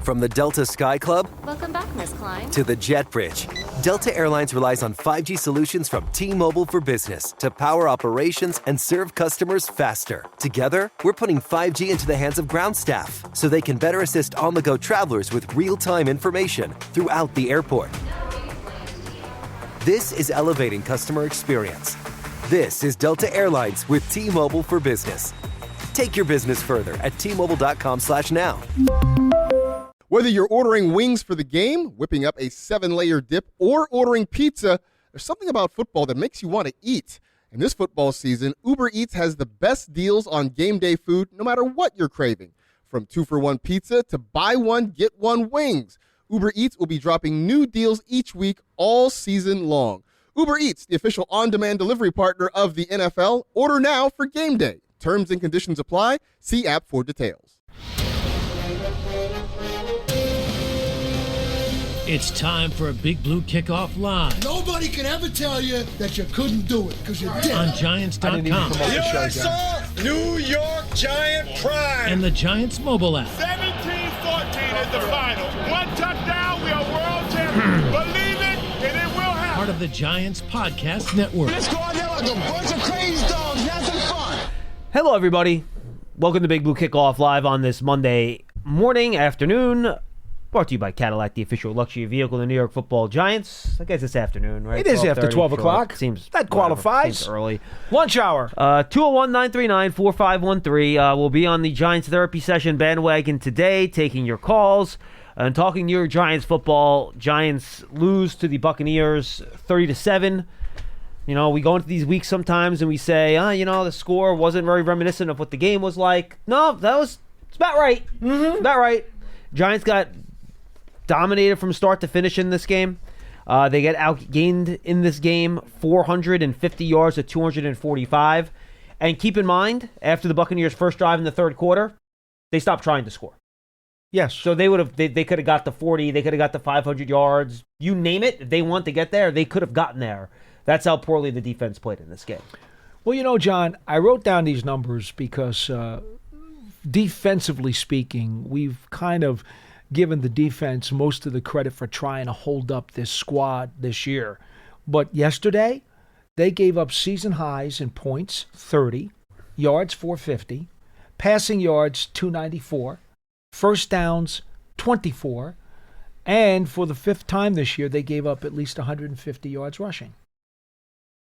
From the Delta Sky Club Welcome back, Miss Klein. to the Jet Bridge, Delta Airlines relies on 5G solutions from T-Mobile for Business to power operations and serve customers faster. Together, we're putting 5G into the hands of ground staff so they can better assist on-the-go travelers with real-time information throughout the airport. This is elevating customer experience. This is Delta Airlines with T-Mobile for Business. Take your business further at T-Mobile.com/now. Whether you're ordering wings for the game, whipping up a 7-layer dip, or ordering pizza, there's something about football that makes you want to eat. And this football season, Uber Eats has the best deals on game day food, no matter what you're craving. From 2-for-1 pizza to buy one, get one wings. Uber Eats will be dropping new deals each week all season long. Uber Eats, the official on-demand delivery partner of the NFL. Order now for game day. Terms and conditions apply. See app for details. It's time for a Big Blue Kickoff Live. Nobody can ever tell you that you couldn't do it because you did. On Giants.com. New York Giant pride. And the Giants mobile app. 17-14 is the final. One touchdown, we are world champions. Believe it, and it will happen. Part of the Giants Podcast Network. Let's go out there like a bunch of crazy dogs. Have some fun. Hello, everybody. Welcome to Big Blue Kickoff Live on this Monday morning, afternoon. Brought to you by Cadillac, the official luxury vehicle of the New York Football Giants. I guess it's afternoon, right? It is after 12 o'clock. Seems that qualifies. Seems early. Lunch hour. 201-939-4513. We'll be on the Giants therapy session bandwagon today, taking your calls and talking New York Giants football. Giants lose to the Buccaneers 30-7. You know, we go into these weeks sometimes and we say, the score wasn't very reminiscent of what the game was like. No, it's about right. Mm-hmm. About right. Giants got dominated from start to finish in this game. They get outgained in this game 450 yards to 245. And keep in mind, after the Buccaneers' first drive in the third quarter, they stopped trying to score. Yes. So they could have got the 40, they could have got the 500 yards. You name it, if they want to get there, they could have gotten there. That's how poorly the defense played in this game. Well, John, I wrote down these numbers because defensively speaking, we've kind of given the defense most of the credit for trying to hold up this squad this year. But yesterday, they gave up season highs in points, 30, yards, 450, passing yards, 294, first downs, 24, and for the fifth time this year, they gave up at least 150 yards rushing.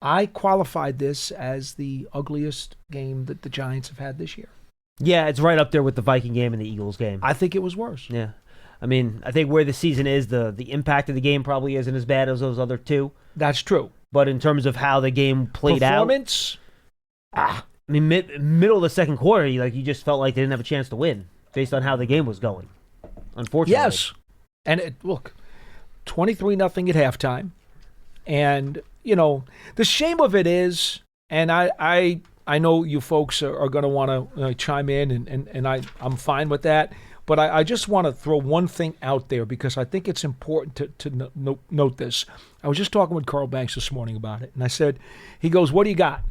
I qualified this as the ugliest game that the Giants have had this year. Yeah, it's right up there with the Viking game and the Eagles game. I think it was worse. Yeah. I mean, I think where the season is, the impact of the game probably isn't as bad as those other two. That's true. But in terms of how the game played Performance? I mean, middle of the second quarter, you just felt like they didn't have a chance to win based on how the game was going, unfortunately. Yes. And look, 23-0 at halftime. And, the shame of it is, and I know you folks are going to want to chime in, and I'm fine with that. But I just want to throw one thing out there because I think it's important to note this. I was just talking with Carl Banks this morning about it, and I said, he goes, "What do you got?"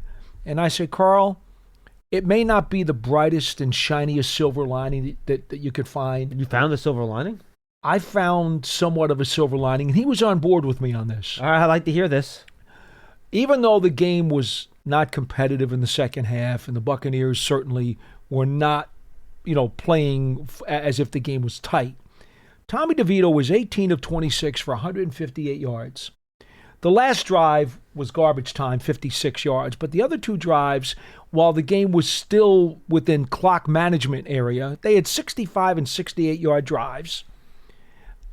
And I said, "Carl, it may not be the brightest and shiniest silver lining that you could find." You found the silver lining? I found somewhat of a silver lining, and he was on board with me on this. All right, I'd like to hear this. Even though the game was not competitive in the second half, and the Buccaneers certainly were not, playing as if the game was tight, Tommy DeVito was 18 of 26 for 158 yards. The last drive was garbage time, 56 yards. But the other two drives, while the game was still within clock management area, they had 65 and 68-yard drives.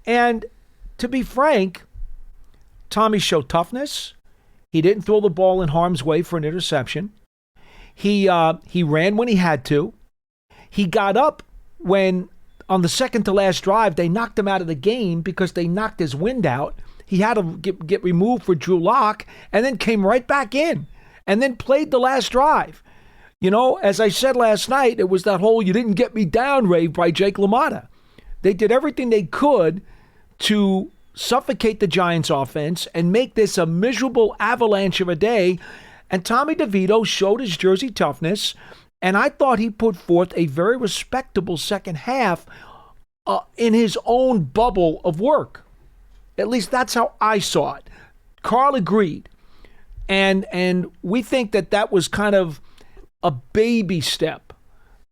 And to be frank, Tommy showed toughness. He didn't throw the ball in harm's way for an interception. He ran when he had to. He got up when, on the second to last drive, they knocked him out of the game because they knocked his wind out. He had to get removed for Drew Lock and then came right back in and then played the last drive. As I said last night, it was that whole "you didn't get me down" rave by Jake LaMotta. They did everything they could to suffocate the Giants offense and make this a miserable avalanche of a day. And Tommy DeVito showed his Jersey toughness, and I thought he put forth a very respectable second half in his own bubble of work. At least that's how I saw it. Carl agreed. And we think that was kind of a baby step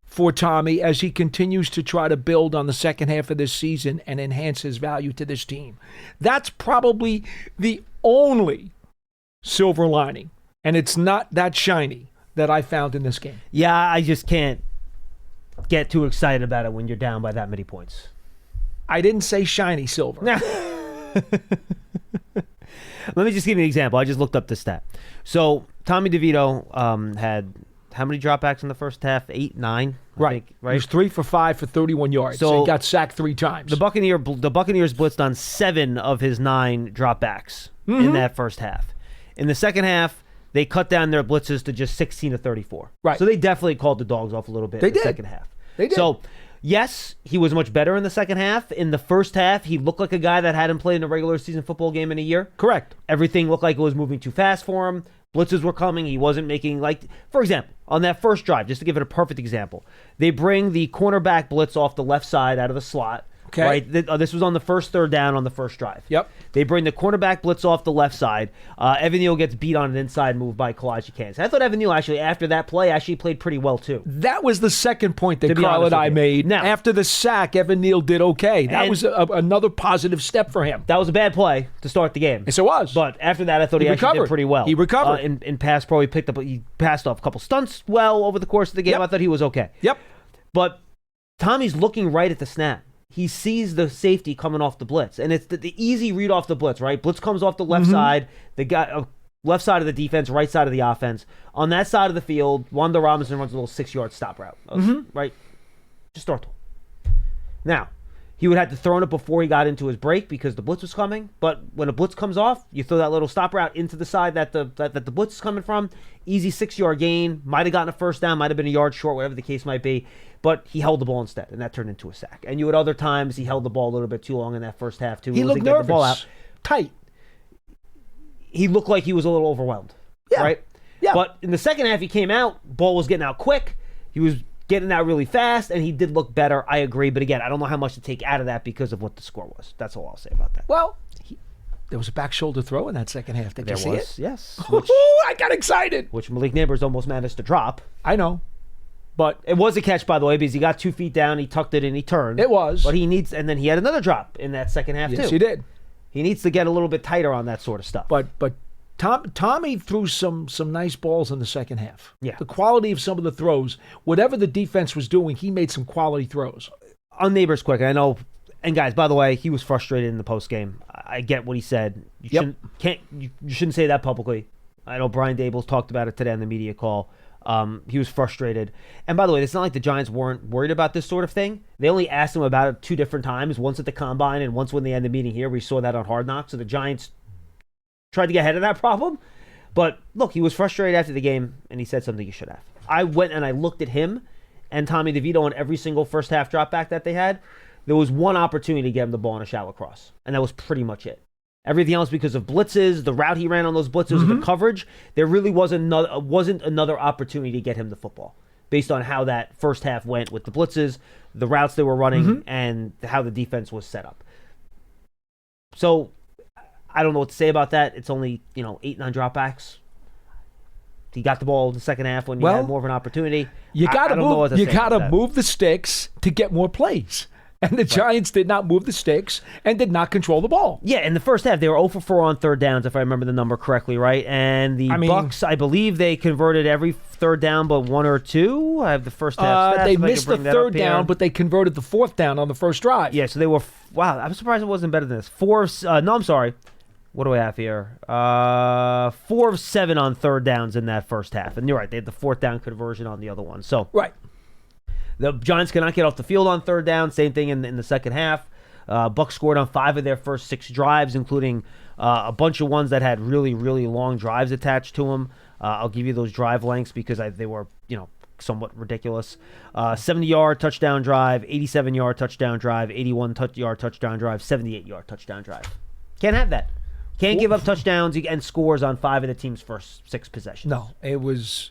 for Tommy as he continues to try to build on the second half of this season and enhance his value to this team. That's probably the only silver lining, and it's not that shiny, that I found in this game. Yeah, I just can't get too excited about it when you're down by that many points. I didn't say shiny silver. Let me just give you an example. I just looked up the stat. So Tommy DeVito had how many dropbacks in the first half? 8, 9? I think, right? He was 3 for 5 for 31 yards. So he got sacked 3 times. The Buccaneers blitzed on 7 of his 9 dropbacks in that first half. In the second half, they cut down their blitzes to just 16 to 34. Right. So they definitely called the dogs off a little bit in the second half. They did. So, yes, he was much better in the second half. In the first half, he looked like a guy that hadn't played in a regular season football game in a year. Correct. Everything looked like it was moving too fast for him. Blitzes were coming. He wasn't making, for example, on that first drive, just to give it a perfect example, they bring the cornerback blitz off the left side out of the slot. Okay. Right? This was on the first third down on the first drive. Yep. They bring the cornerback blitz off the left side. Evan Neal gets beat on an inside move by Kalaji Kansas. I thought Evan Neal actually, after that play, played pretty well too. That was the second point that Carl and I made. Now, after the sack, Evan Neal did okay. That was another positive step for him. That was a bad play to start the game. Yes, it was. But after that, I thought he actually did pretty well. He recovered. In pass pro, he passed off a couple stunts well over the course of the game. Yep. I thought he was okay. Yep. But Tommy's looking right at the snap. He sees the safety coming off the blitz, and it's the easy read off the blitz, right? Blitz comes off the left side, the guy left side of the defense, right side of the offense. On that side of the field, Wanda Robinson runs a little 6-yard stop route, right? Just start. Now, he would have to throw it before he got into his break because the blitz was coming. But when a blitz comes off, you throw that little stop route into the side that the blitz is coming from. Easy 6-yard gain. Might have gotten a first down, might have been a yard short, whatever the case might be. But he held the ball instead, and that turned into a sack. And you had other times he held the ball a little bit too long in that first half, too. He looked nervous. The ball out. Tight. He looked like he was a little overwhelmed. Yeah. Right? Yeah. But in the second half, he came out. Ball was getting out quick. He was getting out really fast, and he did look better. I agree. But again, I don't know how much to take out of that because of what the score was. That's all I'll say about that. Well, there was a back shoulder throw in that second half. Did you see it? Yes. I got excited. Which Malik Neighbors almost managed to drop. I know. But it was a catch, by the way, because he got 2 feet down, he tucked it in, he turned. It was. But and then he had another drop in that second half, too. Yes, he did. He needs to get a little bit tighter on that sort of stuff. But Tommy threw some nice balls in the second half. Yeah. The quality of some of the throws, whatever the defense was doing, he made some quality throws. On Neighbors quick, I know, and guys, by the way, he was frustrated in the postgame. I get what he said. You shouldn't say that publicly. I know Brian Daboll's talked about it today on the media call. He was frustrated. And by the way, it's not like the Giants weren't worried about this sort of thing. They only asked him about it 2 different times, once at the Combine and once when they had the meeting here. We saw that on Hard Knocks. So the Giants tried to get ahead of that problem. But look, he was frustrated after the game, and he said something he should have. I went and I looked at him and Tommy DeVito on every single first half drop back that they had. There was one opportunity to get him the ball in a shallow cross, and that was pretty much it. Everything else, because of blitzes, the route he ran on those blitzes, the coverage, there really wasn't another opportunity to get him the football based on how that first half went with the blitzes, the routes they were running, and how the defense was set up. So I don't know what to say about that. It's only 8, 9 dropbacks. He got the ball in the second half when you had more of an opportunity. You got to move the sticks to get more plays. And the Giants did not move the sticks and did not control the ball. Yeah, in the first half, they were 0 for 4 on third downs, if I remember the number correctly, right? And the Bucs, I believe they converted every third down but 1 or 2. I have the first half stats. They missed the third down, but they converted the fourth down on the first drive. Yeah, so they were, wow, I'm surprised it wasn't better than this. I'm sorry. What do we have here? 4 of 7 on third downs in that first half. And you're right, they had the fourth down conversion on the other one. So right. The Giants cannot get off the field on third down. Same thing in the second half. Bucs scored on 5 of their first 6 drives, including a bunch of ones that had really, really long drives attached to them. I'll give you those drive lengths because they were, somewhat ridiculous. 70-yard touchdown drive, 87-yard touchdown drive, 81-yard touchdown drive, 78-yard touchdown drive. Can't have that. Can't give up touchdowns and scores on 5 of the team's first 6 possessions. No, it was...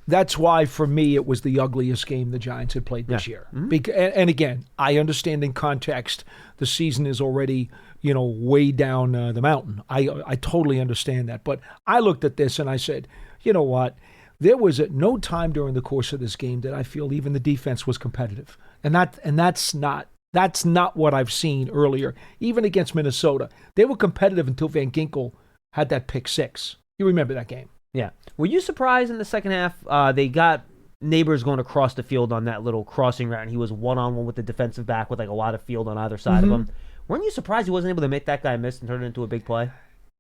That's why, for me, it was the ugliest game the Giants had played this year. And again, I understand in context, the season is already, way down the mountain. I totally understand that. But I looked at this and I said, you know what? There was at no time during the course of this game that I feel even the defense was competitive. And that's not what I've seen earlier. Even against Minnesota, they were competitive until Van Ginkel had that pick six. You remember that game? Yeah. Were you surprised in the second half? They got Neighbors going across the field on that little crossing route, and he was one-on-one with the defensive back with like a lot of field on either side of him. Weren't you surprised he wasn't able to make that guy miss and turn it into a big play?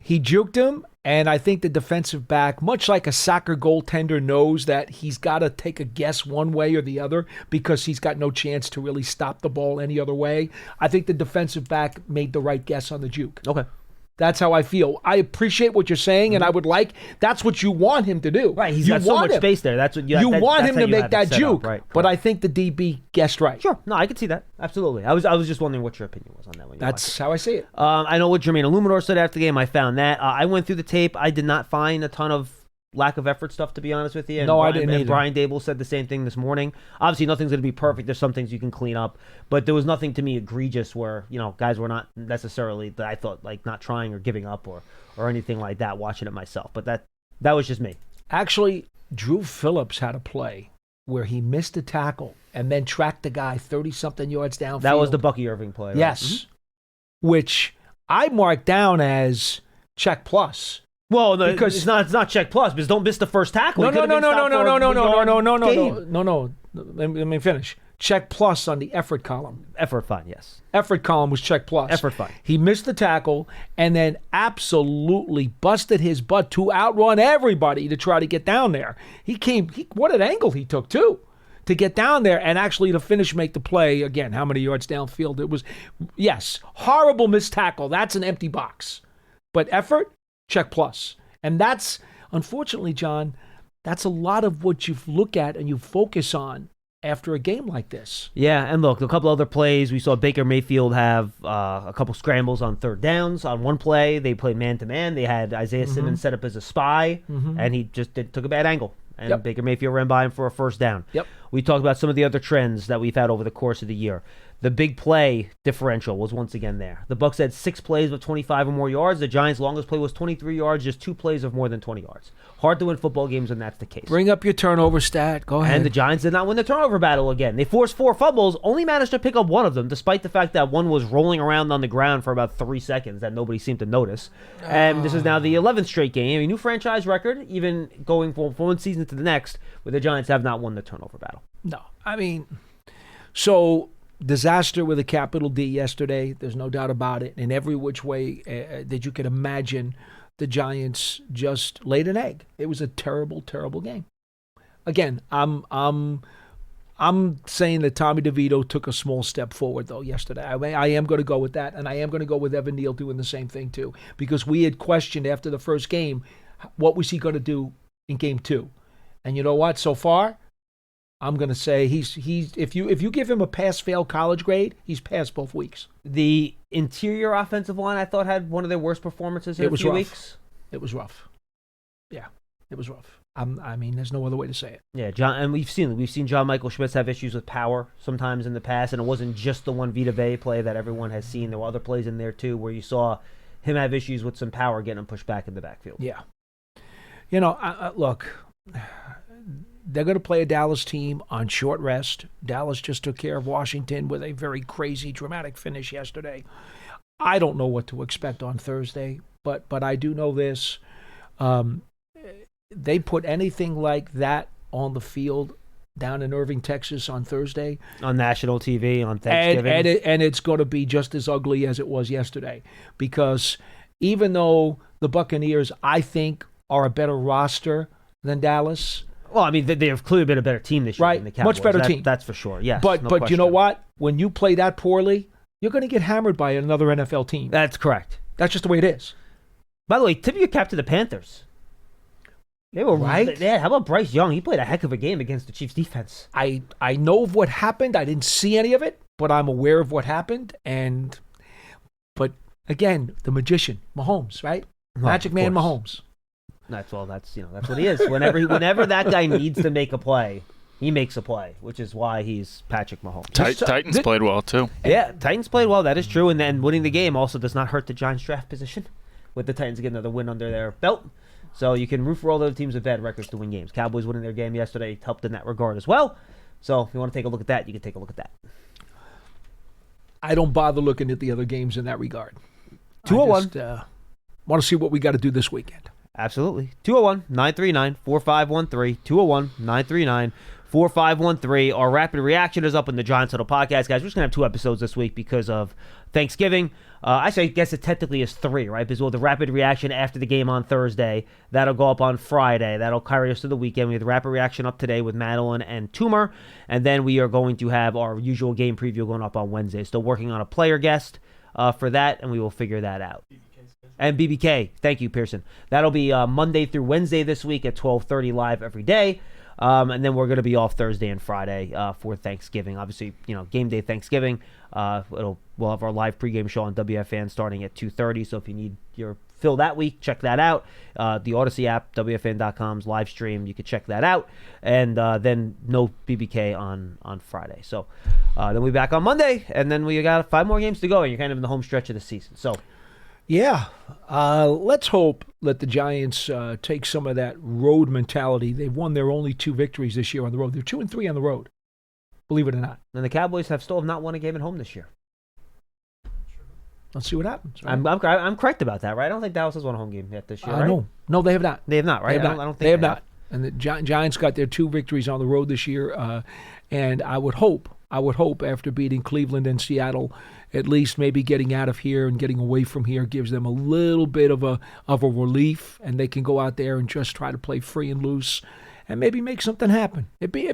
He juked him, and I think the defensive back, much like a soccer goaltender, knows that he's got to take a guess one way or the other because he's got no chance to really stop the ball any other way. I think the defensive back made the right guess on the juke. Okay. That's how I feel. I appreciate what you're saying, and I would that's what you want him to do. Right, he's got so much space there. That's what you want him to make that juke. Right, but I think the DB guessed right. Sure. No, I could see that. Absolutely. I was just wondering what your opinion was on that one. That's how I see it. I know what Jermaine Illuminor said after the game. I found that. I went through the tape. I did not find a ton of lack of effort stuff, to be honest with you. And no, I didn't either. Brian Dable said the same thing this morning. Obviously, nothing's going to be perfect. There's some things you can clean up. But there was nothing to me egregious where, guys were not necessarily, that I thought, like, not trying or giving up or anything like that watching it myself. But that was just me. Actually, Drew Phillips had a play where he missed a tackle and then tracked the guy 30-something yards downfield. That was the Bucky Irving play, right? Yes. Which I marked down as check plus. Well, no, because it's not check plus, because don't miss the first tackle. No. Let me finish. Check plus on the effort column. Effort fine, yes. Effort column was check plus. Effort fine. He missed the tackle and then absolutely busted his butt to outrun everybody to try to get down there. What an angle he took too, to get down there and actually to make the play. Again, how many yards downfield? It was, yes, horrible missed tackle. That's an empty box. But effort, check plus. And that's, unfortunately, John, that's a lot of what you look at and you focus on after a game like this. Yeah, and look, a couple other plays. We saw Baker Mayfield have a couple scrambles on third downs. On one play, they played man-to-man. They had Isaiah Simmons set up as a spy, and he just took a bad angle. And Baker Mayfield ran by him for a first down. Yep. We talked about some of the other trends that we've had over the course of the year. The big play differential was once again there. The Bucs had 6 plays with 25 or more yards. The Giants' longest play was 23 yards, just 2 plays of more than 20 yards. Hard to win football games when that's the case. Bring up your turnover stat. Go ahead. And the Giants did not win the turnover battle again. They forced 4 fumbles, only managed to pick up one of them, despite the fact that one was rolling around on the ground for about 3 seconds that nobody seemed to notice. And this is now the 11th straight game, a new franchise record, even going from one season to the next, where the Giants have not won the turnover battle. No. I mean, so disaster with a capital D yesterday. There's no doubt about it. In every which way that you could imagine, the Giants just laid an egg. It was a terrible, terrible game. Again, I'm saying that Tommy DeVito took a small step forward, though, yesterday. I am going to go with that, and I am going to go with Evan Neal doing the same thing, too, because we had questioned after the first game, what was he going to do in game 2? And you know what? So far, I'm going to say he's if you give him a pass-fail college grade, he's passed both weeks. The interior offensive line, I thought, had one of their worst performances in a few weeks. It was rough. Yeah, it was rough. I mean, there's no other way to say it. Yeah, John, and we've seen John Michael Schmitz have issues with power sometimes in the past, and it wasn't just the one Vita Vea play that everyone has seen. There were other plays in there too where you saw him have issues with some power getting him pushed back in the backfield. Yeah. Look, they're going to play a Dallas team on short rest. Dallas just took care of Washington with a very crazy, dramatic finish yesterday. I don't know what to expect on Thursday, but I do know this. They put anything like that on the field down in Irving, Texas on Thursday. On national TV, on Thanksgiving. And it's going to be just as ugly as it was yesterday. Because even though the Buccaneers, I think, are a better roster than Dallas. Well, I mean, they have clearly been a better team this year right. than the Cowboys. Much better team. That's for sure, yes. But you know what? When you play that poorly, you're going to get hammered by another NFL team. That's correct. That's just the way it is. By the way, tip your cap to the Panthers. They were right. Yeah, how about Bryce Young? He played a heck of a game against the Chiefs defense. I know of what happened. I didn't see any of it, but I'm aware of what happened. But again, the magician, Mahomes, right? Magic Man Mahomes. That's what he is. Whenever that guy needs to make a play, he makes a play, which is why he's Patrick Mahomes. Titans played well, too. Yeah, Titans played well. That is true. And then winning the game also does not hurt the Giants' draft position, with the Titans getting another win under their belt. So you can root for all the other teams with bad records to win games. Cowboys winning their game yesterday helped in that regard as well. So if you want to take a look at that, you can take a look at that. I don't bother looking at the other games in that regard. 201. Want to see what we got to do this weekend. Absolutely. 201-939-4513. 201-939-4513. Our rapid reaction is up in the Giants Huddle podcast, guys. We're just going to have 2 episodes this week because of Thanksgiving. I guess it technically is 3, right? Because we'll have the rapid reaction after the game on Thursday. That'll go up on Friday. That'll carry us to the weekend. We have the rapid reaction up today with Madeline and Toomer. And then we are going to have our usual game preview going up on Wednesday. Still working on a player guest for that, and we will figure that out. And BBK. Thank you, Pearson. That'll be Monday through Wednesday this week at 12:30 live every day. And then we're going to be off Thursday and Friday for Thanksgiving. Obviously, game day Thanksgiving. We'll have our live pregame show on WFAN starting at 2:30. So if you need your fill that week, check that out. The Odyssey app, WFAN.com's live stream, you can check that out. And then no BBK on Friday. So then we'll be back on Monday, and then we got 5 more games to go, and you're kind of in the home stretch of the season. So. Yeah, let's hope that the Giants take some of that road mentality. They've won their only 2 victories this year on the road. They're 2-3 on the road, believe it or not. And the Cowboys still have not won a game at home this year. Let's see what happens. Right? I'm correct about that, right? I don't think Dallas has won a home game yet this year, right? No, they have not. They have not, right? I don't think they have not. And the Giants got their 2 victories on the road this year, and I would hope after beating Cleveland and Seattle, at least maybe getting out of here and getting away from here gives them a little bit of a relief, and they can go out there and just try to play free and loose and maybe make something happen. It'd be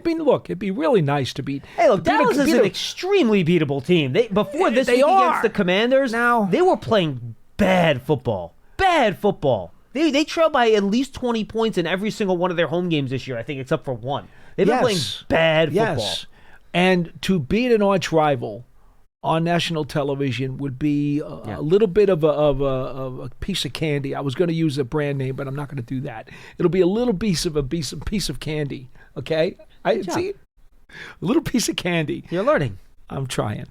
really nice to beat. Hey, look, Dallas is an extremely beatable team. Before this week against the Commanders, they were playing bad football. Bad football. They trailed by at least 20 points in every single one of their home games this year, I think, except for one. They've been playing bad football. Yes. And to beat an arch rival on national television would be a little bit of a piece of candy. I was going to use a brand name, but I'm not going to do that. It'll be a little piece of candy. Okay, see, a little piece of candy. You're learning. I'm trying.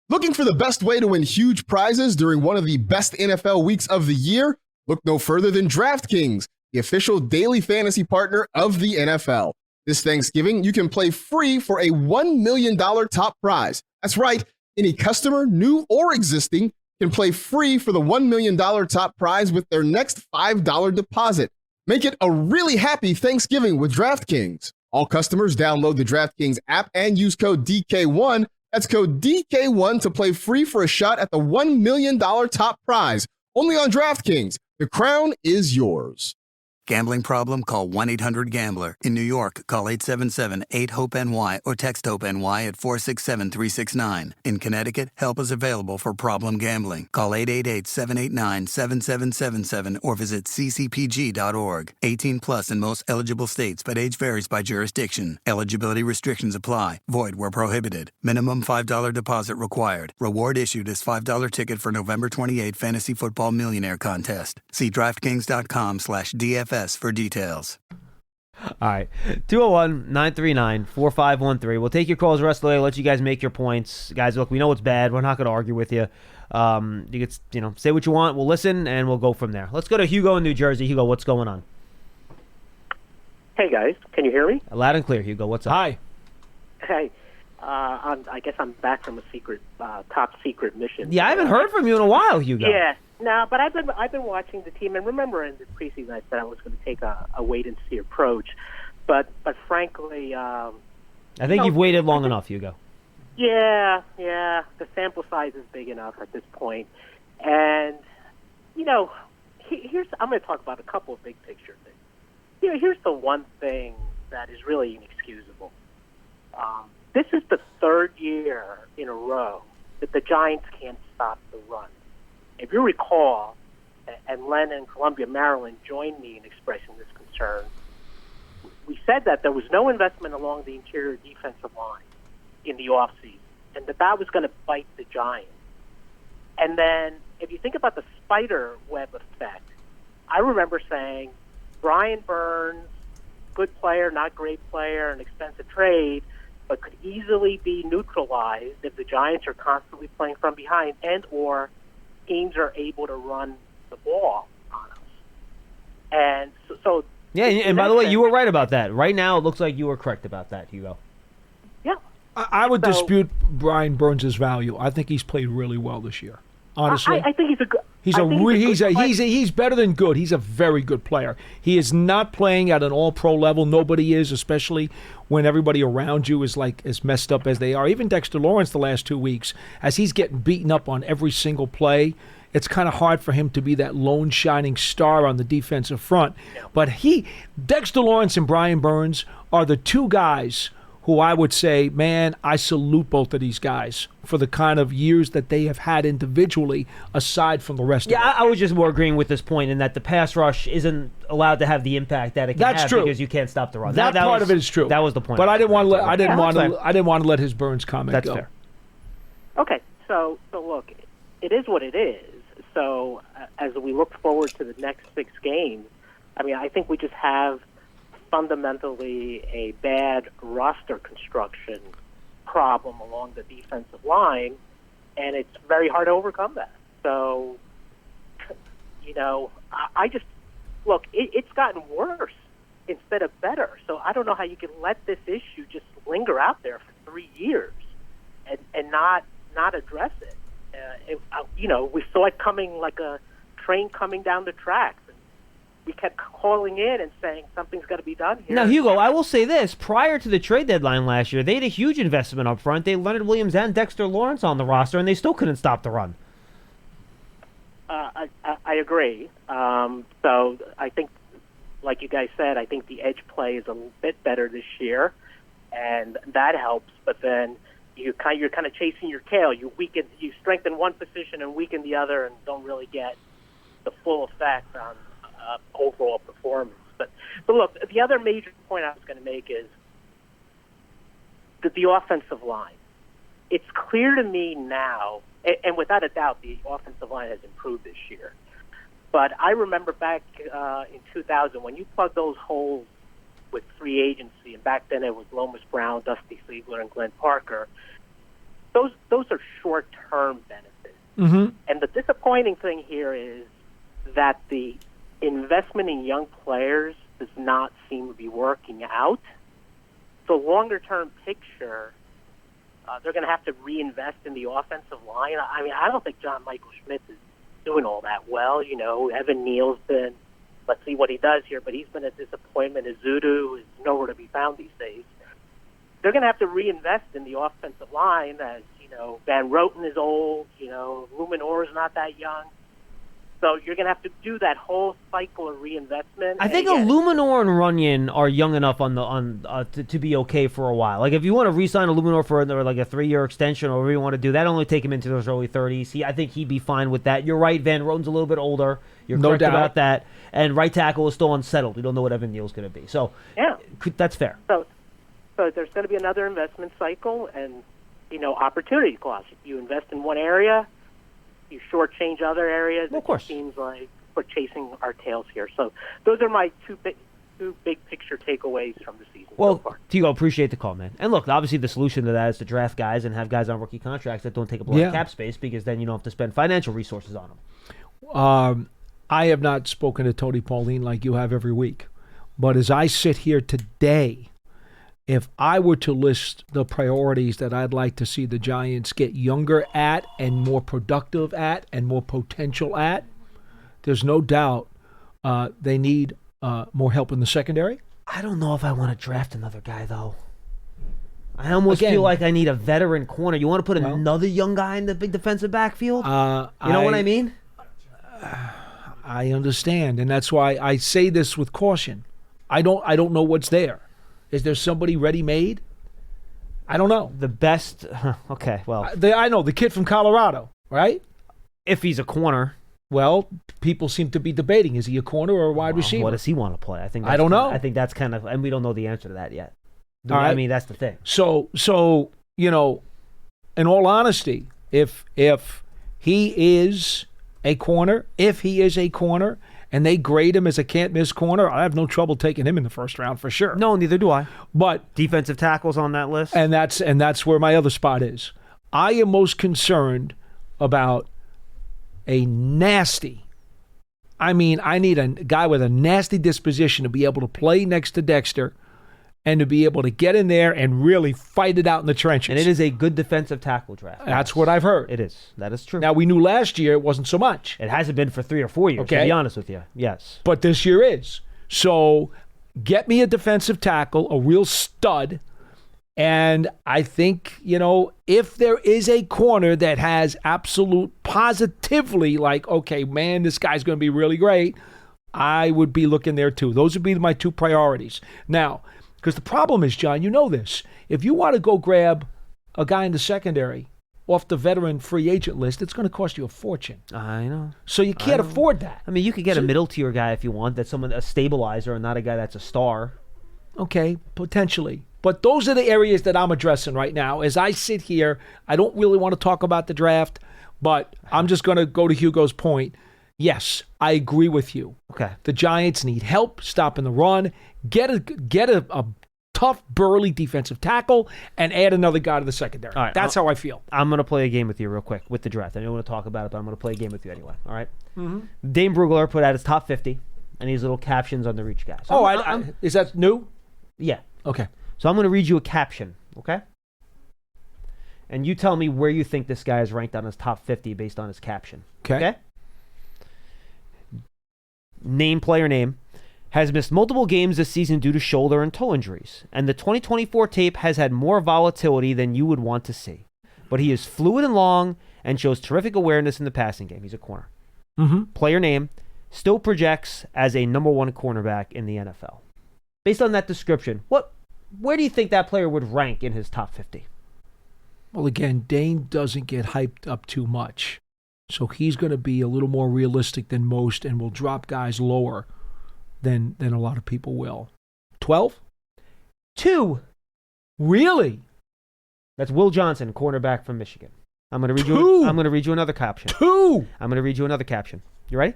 Looking for the best way to win huge prizes during one of the best NFL weeks of the year? Look no further than DraftKings, the official daily fantasy partner of the NFL. This Thanksgiving, you can play free for a $1 million top prize. That's right. Any customer, new or existing, can play free for the $1 million top prize with their next $5 deposit. Make it a really happy Thanksgiving with DraftKings. All customers download the DraftKings app and use code DK1. That's code DK1 to play free for a shot at the $1 million top prize. Only on DraftKings. The crown is yours. Gambling problem? Call 1-800-GAMBLER. In New York, call 877-8-HOPE-NY or text HOPE-NY at 467-369. In Connecticut, help is available for problem gambling. Call 888-789-7777 or visit ccpg.org. 18 plus in most eligible states, but age varies by jurisdiction. Eligibility restrictions apply. Void where prohibited. Minimum $5 deposit required. Reward issued as $5 ticket for November 28 Fantasy Football Millionaire Contest. See DraftKings.com/DFS for details. All right. 201-939-4513. We'll take your calls the rest of the day. Let you guys make your points. Guys, look, we know it's bad. We're not going to argue with you. You can, say what you want. We'll listen, and we'll go from there. Let's go to Hugo in New Jersey. Hugo, what's going on? Hey, guys. Can you hear me? Loud and clear, Hugo. What's up? Hi. Hey. I guess I'm back from a top secret mission. Yeah, I haven't heard from you in a while, Hugo. Yeah. No, but I've been watching the team, and remember in the preseason I said I was going to take a wait and see approach, but frankly, I think you've waited long enough, Hugo. Yeah, the sample size is big enough at this point, and here's I'm going to talk about a couple of big picture things. Here's the one thing that is really inexcusable. This is the 3rd year in a row that the Giants can't stop the run. If you recall, and Len in Columbia, Maryland, joined me in expressing this concern, we said that there was no investment along the interior defensive line in the offseason, and that was going to bite the Giants. And then if you think about the spider web effect, I remember saying, Brian Burns, good player, not great player, an expensive trade, but could easily be neutralized if the Giants are constantly playing from behind and or teams are able to run the ball on us. And so yeah, and by the way, you were right about that. Right now, it looks like you were correct about that, Hugo. Yeah. I would dispute Brian Burns' value. I think he's played really well this year. Honestly, I think he's a good. He's better than good. He's a very good player. He is not playing at an all-pro level. Nobody is, especially when everybody around you is like as messed up as they are. Even Dexter Lawrence the last 2 weeks, as he's getting beaten up on every single play, it's kind of hard for him to be that lone shining star on the defensive front. Yeah. But Dexter Lawrence and Brian Burns are the two guys who I would say, man, I salute both of these guys for the kind of years that they have had individually aside from the rest of them. Yeah, I was just more agreeing with this point in that the pass rush isn't allowed to have the impact that it can have because you can't stop the run. That part of it is true. That was the point. But I didn't want to let his Burns comment That's go. fair. Okay, so look, it is what it is. So as we look forward to the next 6 games, I mean, I think we just have fundamentally a bad roster construction problem along the defensive line, and it's very hard to overcome that. So, I just look, it's gotten worse instead of better. So I don't know how you can let this issue just linger out there for 3 years and not address it. We saw it coming like a train coming down the tracks. We kept calling in and saying something's got to be done here. Now, Hugo, I will say this. Prior to the trade deadline last year, they had a huge investment up front. They had Leonard Williams and Dexter Lawrence on the roster, and they still couldn't stop the run. I agree. So I think, like you guys said, I think the edge play is a bit better this year, and that helps. But then you're kind of chasing your tail. You strengthen one position and weaken the other, and don't really get the full effect on overall performance. But look, the other major point I was going to make is that the offensive line. It's clear to me now, and without a doubt, the offensive line has improved this year. But I remember back in 2000 when you plug those holes with free agency, and back then it was Lomas Brown, Dusty Ziegler, and Glenn Parker. Those are short-term benefits. Mm-hmm. And the disappointing thing here is that the investment in young players does not seem to be working out. The longer-term picture, they're going to have to reinvest in the offensive line. I mean, I don't think John Michael Schmitz is doing all that well. Evan Neal's been, let's see what he does here, but he's been a disappointment. Azudu is nowhere to be found these days. They're going to have to reinvest in the offensive line as, Van Roten is old, Luminor is not that young. So you're going to have to do that whole cycle of reinvestment. I think Luminor and Runyon are young enough to be okay for a while. Like if you want to re-sign Luminor for like a 3-year extension or whatever you want to do, that only take him into those early 30s. I think he'd be fine with that. You're right, Van Roten's a little bit older. You're correct about that. And right tackle is still unsettled. We don't know what Evan Neal's going to be. So yeah, that's fair. So there's going to be another investment cycle and opportunity cost. If you invest in one area, you shortchange other areas. Well, of course. It seems like we're chasing our tails here. So those are my two big picture takeaways from the season so far. Tigo, appreciate the call, man. And look, obviously the solution to that is to draft guys and have guys on rookie contracts that don't take up a lot of cap space because then you don't have to spend financial resources on them. I have not spoken to Tony Pauline like you have every week. But as I sit here today, if I were to list the priorities that I'd like to see the Giants get younger at and more productive at and more potential at, there's no doubt they need more help in the secondary. I don't know if I want to draft another guy, though. I almost feel like I need a veteran corner. You want to put another young guy in the big defensive backfield? You know what I mean? I understand, and that's why I say this with caution. I don't know what's there. Is there somebody ready-made? I don't know. The best... okay, well... I know, the kid from Colorado, right? If he's a corner. Well, people seem to be debating, is he a corner or a wide receiver? What does he want to play? I don't know. I think that's kind of... And we don't know the answer to that yet. All right. I mean, that's the thing. So in all honesty, if he is a corner, and they grade him as a can't-miss corner, I have no trouble taking him in the first round for sure. No, neither do I. But defensive tackles on that list. And that's where my other spot is. I am most concerned about a nasty. I need a guy with a nasty disposition to be able to play next to Dexter and to be able to get in there and really fight it out in the trenches. And it is a good defensive tackle draft. That's what I've heard. It is. That is true. Now, we knew last year it wasn't so much. It hasn't been for 3 or 4 years, to be honest with you. Yes. But this year is. So get me a defensive tackle, a real stud. And I think, if there is a corner that has absolute positively like, okay, man, this guy's going to be really great, I would be looking there too. Those would be my 2 priorities. Now, because the problem is, John, you know this. If you want to go grab a guy in the secondary off the veteran free agent list, it's going to cost you a fortune. I know. So you can't afford that. I mean, you could get a middle tier guy if you want. That's a stabilizer and not a guy that's a star. Okay, potentially. But those are the areas that I'm addressing right now. As I sit here, I don't really want to talk about the draft, but I'm just going to go to Hugo's point. Yes, I agree with you. Okay. The Giants need help stopping the run. Get a tough, burly defensive tackle and add another guy to the secondary. All right, That's how I feel. I'm going to play a game with you real quick with the draft. I don't want to talk about it, but I'm going to play a game with you anyway. All right? Mm-hmm. Dane Brugler put out his top 50 and these little captions on the reach guys. So is that new? Yeah. Okay. So I'm going to read you a caption, okay? And you tell me where you think this guy is ranked on his top 50 based on his caption. Okay? Player name. Has missed multiple games this season due to shoulder and toe injuries. And the 2024 tape has had more volatility than you would want to see. But he is fluid and long and shows terrific awareness in the passing game. He's a corner. Mm-hmm. Player name. Still projects as a number 1 cornerback in the NFL. Based on that description, where do you think that player would rank in his top 50? Well, again, Dane doesn't get hyped up too much. So he's going to be a little more realistic than most and will drop guys lower than a lot of people will. 12? 2. Really? That's Will Johnson, cornerback from Michigan. I'm going to read 2. you. I'm going to read you another caption. 2. I'm going to read you another caption. You ready?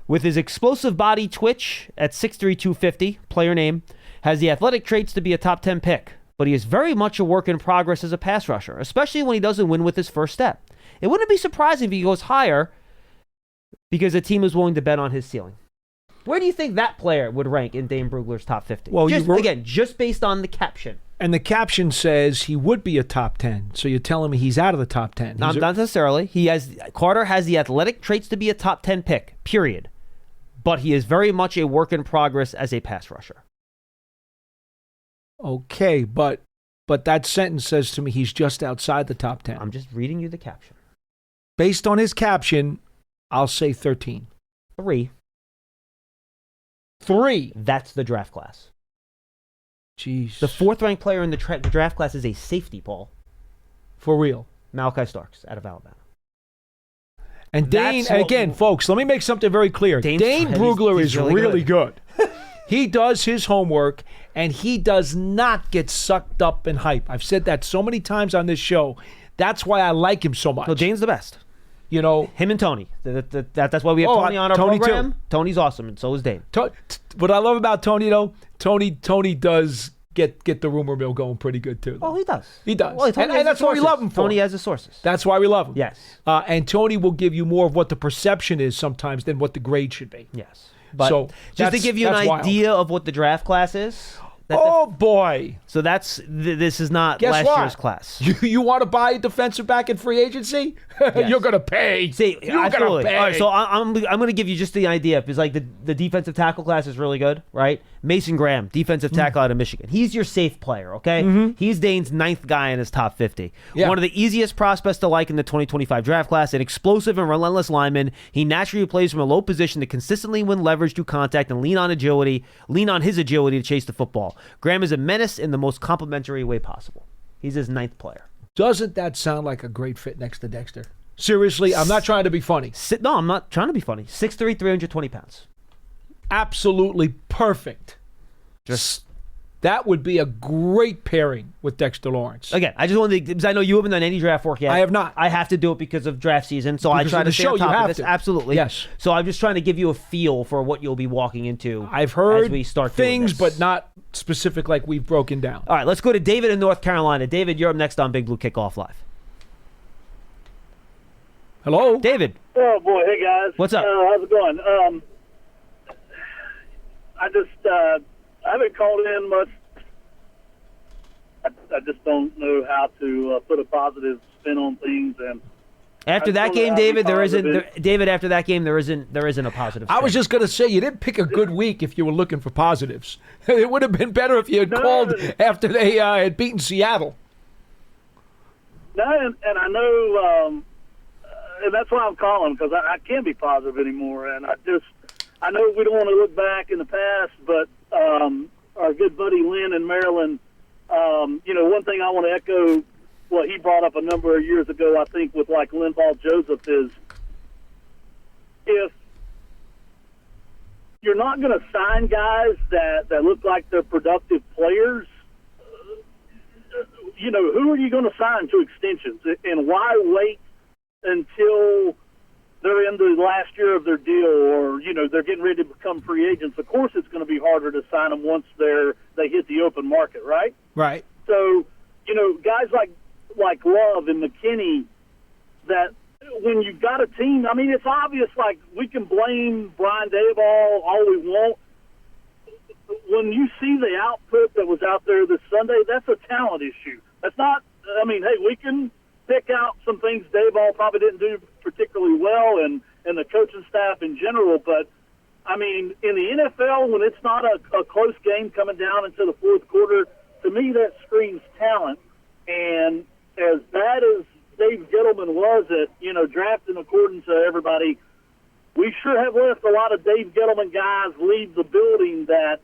With his explosive body twitch at 6'3", 250, player name, has the athletic traits to be a top 10 pick, but he is very much a work in progress as a pass rusher, especially when he doesn't win with his first step. It wouldn't be surprising if he goes higher because the team is willing to bet on his ceiling. Where do you think that player would rank in Dane Brugler's top 50? Well, just based on the caption. And the caption says he would be a top 10. So you're telling me he's out of the top 10. Not necessarily. Carter has the athletic traits to be a top 10 pick, period. But he is very much a work in progress as a pass rusher. Okay, but that sentence says to me he's just outside the top 10. I'm just reading you the caption. Based on his caption, I'll say 13. 3. 3. That's the draft class. Jeez. The 4th-ranked player in the draft class is a safety, Paul. For real. Malachi Starks out of Alabama. And Dane, again, folks, let me make something very clear. Dane Brugler is really good. He does his homework, and he does not get sucked up in hype. I've said that so many times on this show. That's why I like him so much. No, Dane's the best. You know, him and Tony. That's why we have Tony on our program. Too. Tony's awesome, and so is Dane. What I love about Tony, though, Tony does get the rumor mill going pretty good, too. Oh, he does. He does. Well, and that's what we love him for. Tony has the sources. That's why we love him. Yes. And Tony will give you more of what the perception is sometimes than what the grade should be. Yes. But so just to give you an idea of what the draft class is. Boy. So this is not last year's class. You want to buy a defensive back in free agency? Yes. You're going to pay. See, you're going to pay. All right, so I'm going to give you just the idea. Because like the defensive tackle class is really good, right? Mason Graham, defensive tackle out of Michigan. He's your safe player, okay? Mm-hmm. He's Dane's 9th guy in his top 50. Yeah. One of the easiest prospects to like in the 2025 draft class, an explosive and relentless lineman. He naturally plays from a low position to consistently win leverage through contact and lean on his agility to chase the football. Graham is a menace in the most complimentary way possible. He's his 9th player. Doesn't that sound like a great fit next to Dexter? Seriously, I'm not trying to be funny. No, I'm not trying to be funny. 6'3", 320 pounds. Absolutely perfect. Just That would be a great pairing with Dexter Lawrence. Again, I just wanted to, because I know you haven't done any draft work yet. I have not. I have to do it because of draft season, so Because I try of to the stay show, on top you of have this. to. Absolutely. Yes. So I'm just trying to give you a feel for what you'll be walking into. I've heard as we start doing things, this. but not specific like we've broken down. All right, let's go to David in North Carolina. David, you're up next on Big Blue Kickoff Live. Hello? David. Oh, boy. Hey, guys. What's up? How's it going? I haven't called in much. I just don't know how to put a positive spin on things. And After that game, David, after that game, there isn't a positive spin. I was just going to say, you didn't pick a good week if you were looking for positives. It would have been better if you had called after they had beaten Seattle. No, and I know, and that's why I'm calling, because I can't be positive anymore. And I know we don't want to look back in the past, but our good buddy Lynn in Maryland, one thing I want to echo what he brought up a number of years ago, I think, with like Linval Joseph is, if you're not going to sign guys that look like they're productive players, who are you going to sign to extensions? And why wait until they're in the last year of their deal, or they're getting ready to become free agents? Of course, it's going to be harder to sign them once they hit the open market, right? Right. So, guys like Love and McKinney, that when you've got a team, I mean, it's obvious. Like, we can blame Brian Daboll all we want. When you see the output that was out there this Sunday, that's a talent issue. That's not. I mean, hey, we can pick out some things Daboll probably didn't do particularly well, and the coaching staff in general. But, I mean, in the NFL, when it's not a close game coming down into the fourth quarter, to me that screams talent. And as bad as Dave Gettleman was at, drafting according to everybody, we sure have left a lot of Dave Gettleman guys leave the building that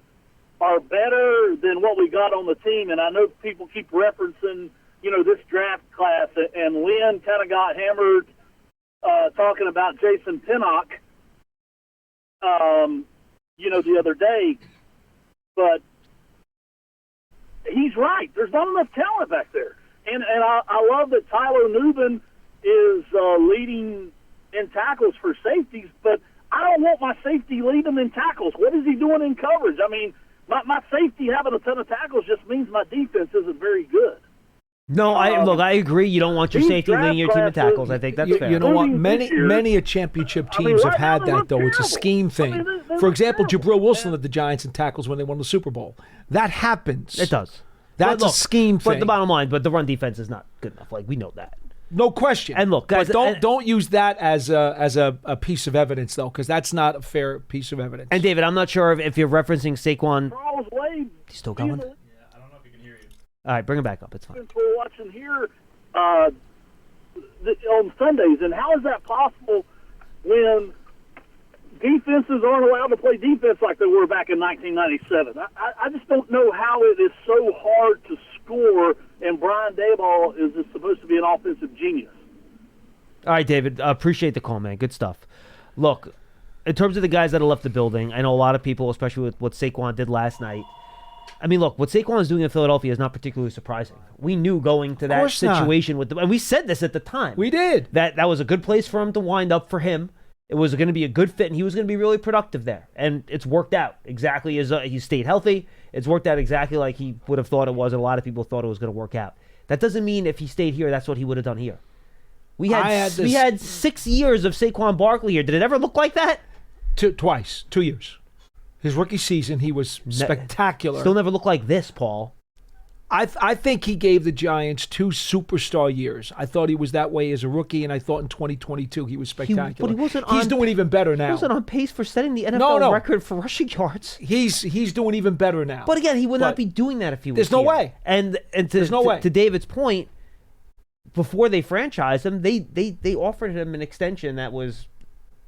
are better than what we got on the team. And I know people keep referencing, this draft class, and Lynn kind of got hammered talking about Jason Pinnock, the other day. But he's right. There's not enough talent back there. And I love that Tyler Nubin is leading in tackles for safeties, but I don't want my safety leading in tackles. What is he doing in coverage? I mean, my safety having a ton of tackles just means my defense isn't very good. No, I agree. You don't want your safety leading your team in tackles. I think that's fair. You know what? Many championship teams have had that, though. It's a scheme thing. For example, Jabril Wilson led the Giants in tackles when they won the Super Bowl. That happens. It does. That's a scheme thing. But the bottom line, the run defense is not good enough. Like, we know that. No question. And look, guys, but don't use that as a piece of evidence, though, because that's not a fair piece of evidence. And David, I'm not sure if you're referencing Saquon. He's still going? Yeah, I don't know if he can hear you. All right, bring him back up. It's fine. We're watching here on Sundays, and how is that possible when defenses aren't allowed to play defense like they were back in 1997? I just don't know how it is so hard to score, and Brian Daboll is supposed to be an offensive genius. All right, David, appreciate the call, man. Good stuff. Look, in terms of the guys that have left the building, I know a lot of people, especially with what Saquon did last night. I mean, look, what Saquon is doing in Philadelphia is not particularly surprising. We knew going to that situation with them, and we said this at the time. We did. That was a good place for him to wind up for him. It was going to be a good fit, and he was going to be really productive there. And it's worked out exactly as he stayed healthy. It's worked out exactly like he would have thought it was, and a lot of people thought it was going to work out. That doesn't mean if he stayed here, that's what he would have done here. We had 6 years of Saquon Barkley here. Did it ever look like that? Twice. 2 years. His rookie season, he was spectacular. Still never looked like this, Paul. I think he gave the Giants 2 superstar years. I thought he was that way as a rookie, and I thought in 2022 he was spectacular. But he wasn't He's doing even better now. He wasn't on pace for setting the NFL record for rushing yards. He's doing even better now. But again, he would not be doing that if he was There's no here. way. And there's no way. To David's point, before they franchised him, they offered him an extension that was,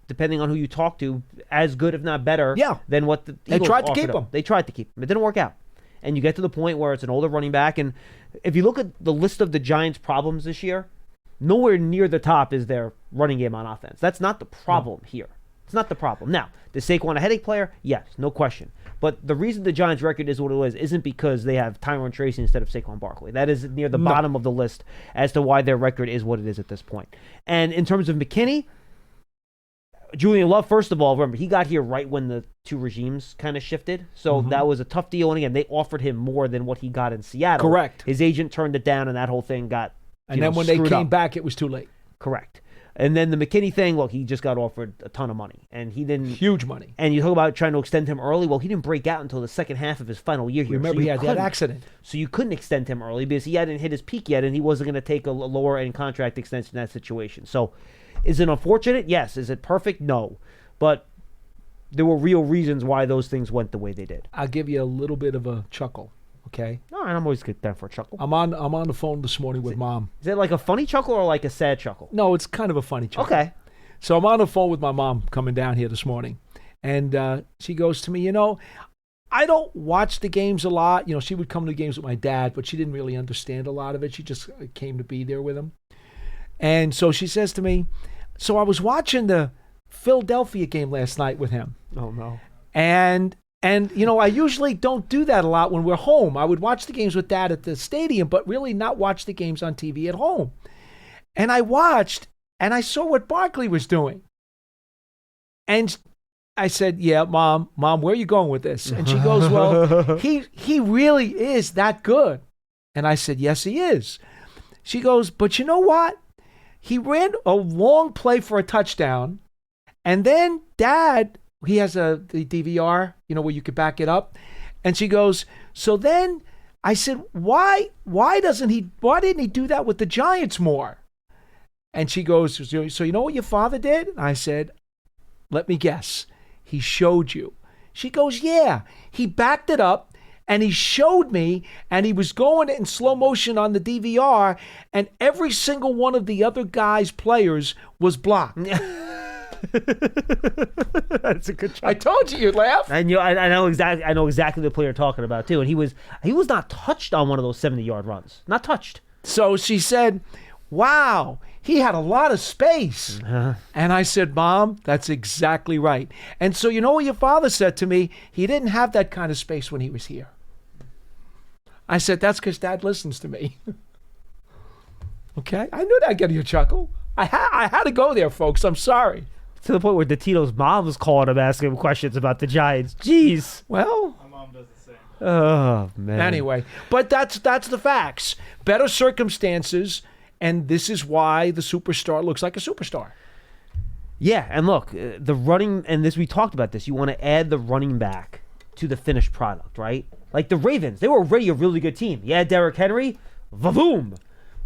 depending on who you talk to, as good if not better than what the Eagles tried to offered keep him. They tried to keep him. It didn't work out. And you get to the point where it's an older running back. And if you look at the list of the Giants' problems this year, nowhere near the top is their running game on offense. That's not the problem here. It's not the problem. Now, does Saquon a headache player? Yes, no question. But the reason the Giants' record is what it is isn't because they have Tyron Tracy instead of Saquon Barkley. That is near the bottom of the list as to why their record is what it is at this point. And in terms of McKinney, Julian Love, first of all, remember, he got here right when the two regimes kind of shifted. So that was a tough deal. And again, they offered him more than what he got in Seattle. Correct. His agent turned it down, and that whole thing got And then when they came up. back, it was too late. Correct. And then the McKinney thing, look, he just got offered a ton of money. And he didn't... Huge money. And you talk about trying to extend him early. Well, he didn't break out until the second half of his final year here. Remember, he had that accident. So you couldn't extend him early because he hadn't hit his peak yet, and he wasn't going to take a lower-end contract extension in that situation. So is it unfortunate? Yes. Is it perfect? No. But there were real reasons why those things went the way they did. I'll give you a little bit of a chuckle, okay? All right, I'm always good there for a chuckle. I'm on the phone this morning with Mom. Is it like a funny chuckle or like a sad chuckle? No, it's kind of a funny chuckle. Okay. So I'm on the phone with my mom coming down here this morning, and she goes to me, I don't watch the games a lot. She would come to the games with my dad, but she didn't really understand a lot of it. She just came to be there with him. And so she says to me, so I was watching the Philadelphia game last night with him. Oh, no. And I usually don't do that a lot when we're home. I would watch the games with Dad at the stadium, but really not watch the games on TV at home. And I watched, and I saw what Barkley was doing. And I said, yeah, Mom, where are you going with this? And she goes, well, he really is that good. And I said, yes, he is. She goes, but you know what? He ran a long play for a touchdown, and then Dad, he has the DVR, where you could back it up. And she goes, so then I said, why didn't he do that with the Giants more? And she goes, so you know what your father did? And I said, let me guess. He showed you. She goes, yeah, he backed it up and he showed me, and he was going in slow motion on the DVR, and every single one of the other guy's players was blocked. That's a good try. I told you you'd laugh. I know exactly the player you're talking about too. And he was not touched on one of those 70-yard runs. Not touched. So she said, wow, he had a lot of space. And I said, Mom, that's exactly right. And so you know what your father said to me? He didn't have that kind of space when he was here. I said, that's because Dad listens to me. Okay? I knew that'd get you a chuckle. I had to go there, folks. I'm sorry. To the point where Dottino's mom was calling him, asking him questions about the Giants. Jeez. Well, My mom does the same. Oh, man. Anyway, but that's the facts. Better circumstances, and this is why the superstar looks like a superstar. Yeah, and look, the running, and this we talked about this, you want to add the running back to the finished product, right? Like the Ravens, they were already a really good team. Yeah, Derrick Henry, vavoom.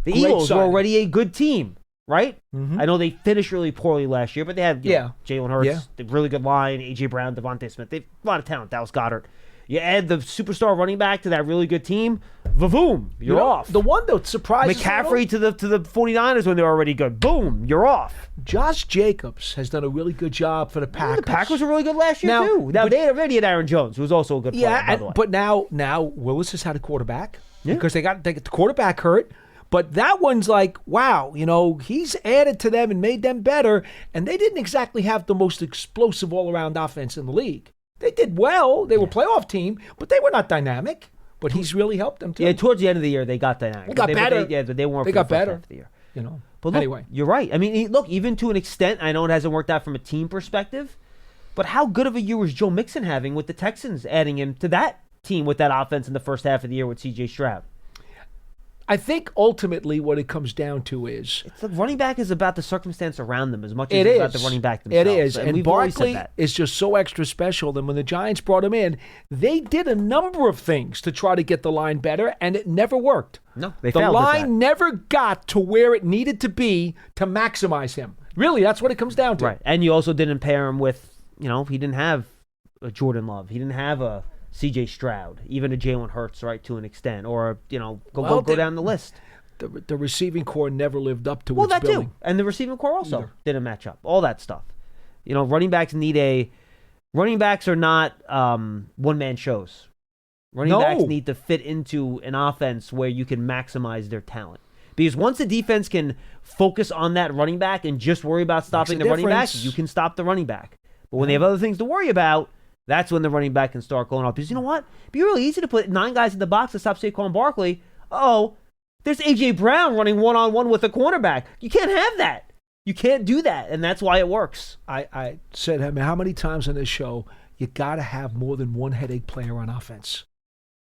The Great Eagles signing. were already a good team, right? Mm-hmm. I know they finished really poorly last year, but they had Jalen Hurts, the really good line, A.J. Brown, Devontae Smith. They have a lot of talent, Dallas Goedert. You add the superstar running back to that really good team, vavoom, you're off. The one that surprises McCaffrey to the 49ers when they were already good. Boom, you're off. Josh Jacobs has done a really good job for the Packers. The Packers were really good last year, too. Now, they already had Aaron Jones, who was also a good player, by the way. But now Willis has had a quarterback because they got the quarterback hurt. But that one's like, wow, he's added to them and made them better, and they didn't exactly have the most explosive all-around offense in the league. They did well. They were a playoff team, but they were not dynamic. But he's really helped them, too. Yeah, towards the end of the year, they got dynamic. They got better. But they weren't They for got the first better. half of the year. But look, anyway. You're right. I mean, look, even to an extent, I know it hasn't worked out from a team perspective, but how good of a year was Joe Mixon having with the Texans adding him to that team with that offense in the first half of the year with C.J. Stroud? I think ultimately what it comes down to is the running back is about the circumstance around them as much as it's about the running back themselves. It is. And Barkley that. is just so extra special that when the Giants brought him in, they did a number of things to try to get the line better, and it never worked. No, they the failed at that. line never got to where it needed to be to maximize him. Really, that's what it comes down to. Right. And you also didn't pair him with, he didn't have a Jordan Love. He didn't have a C.J. Stroud, even a Jalen Hurts, right, to an extent. Or, go down the list. The receiving core never lived up to its that billing. too, and the receiving core also didn't match up. All that stuff, running backs are not one-man shows. Running backs need to fit into an offense where you can maximize their talent. Because once the defense can focus on that running back and just worry about stopping the running back, you can stop the running back. But when they have other things to worry about, that's when the running back can start going up. Because you know what? It'd be really easy to put 9 guys in the box to stop Saquon Barkley. There's A.J. Brown running one-on-one with a cornerback. You can't have that. You can't do that, and that's why it works. I said, how many times on this show, you got to have more than one headache player on offense.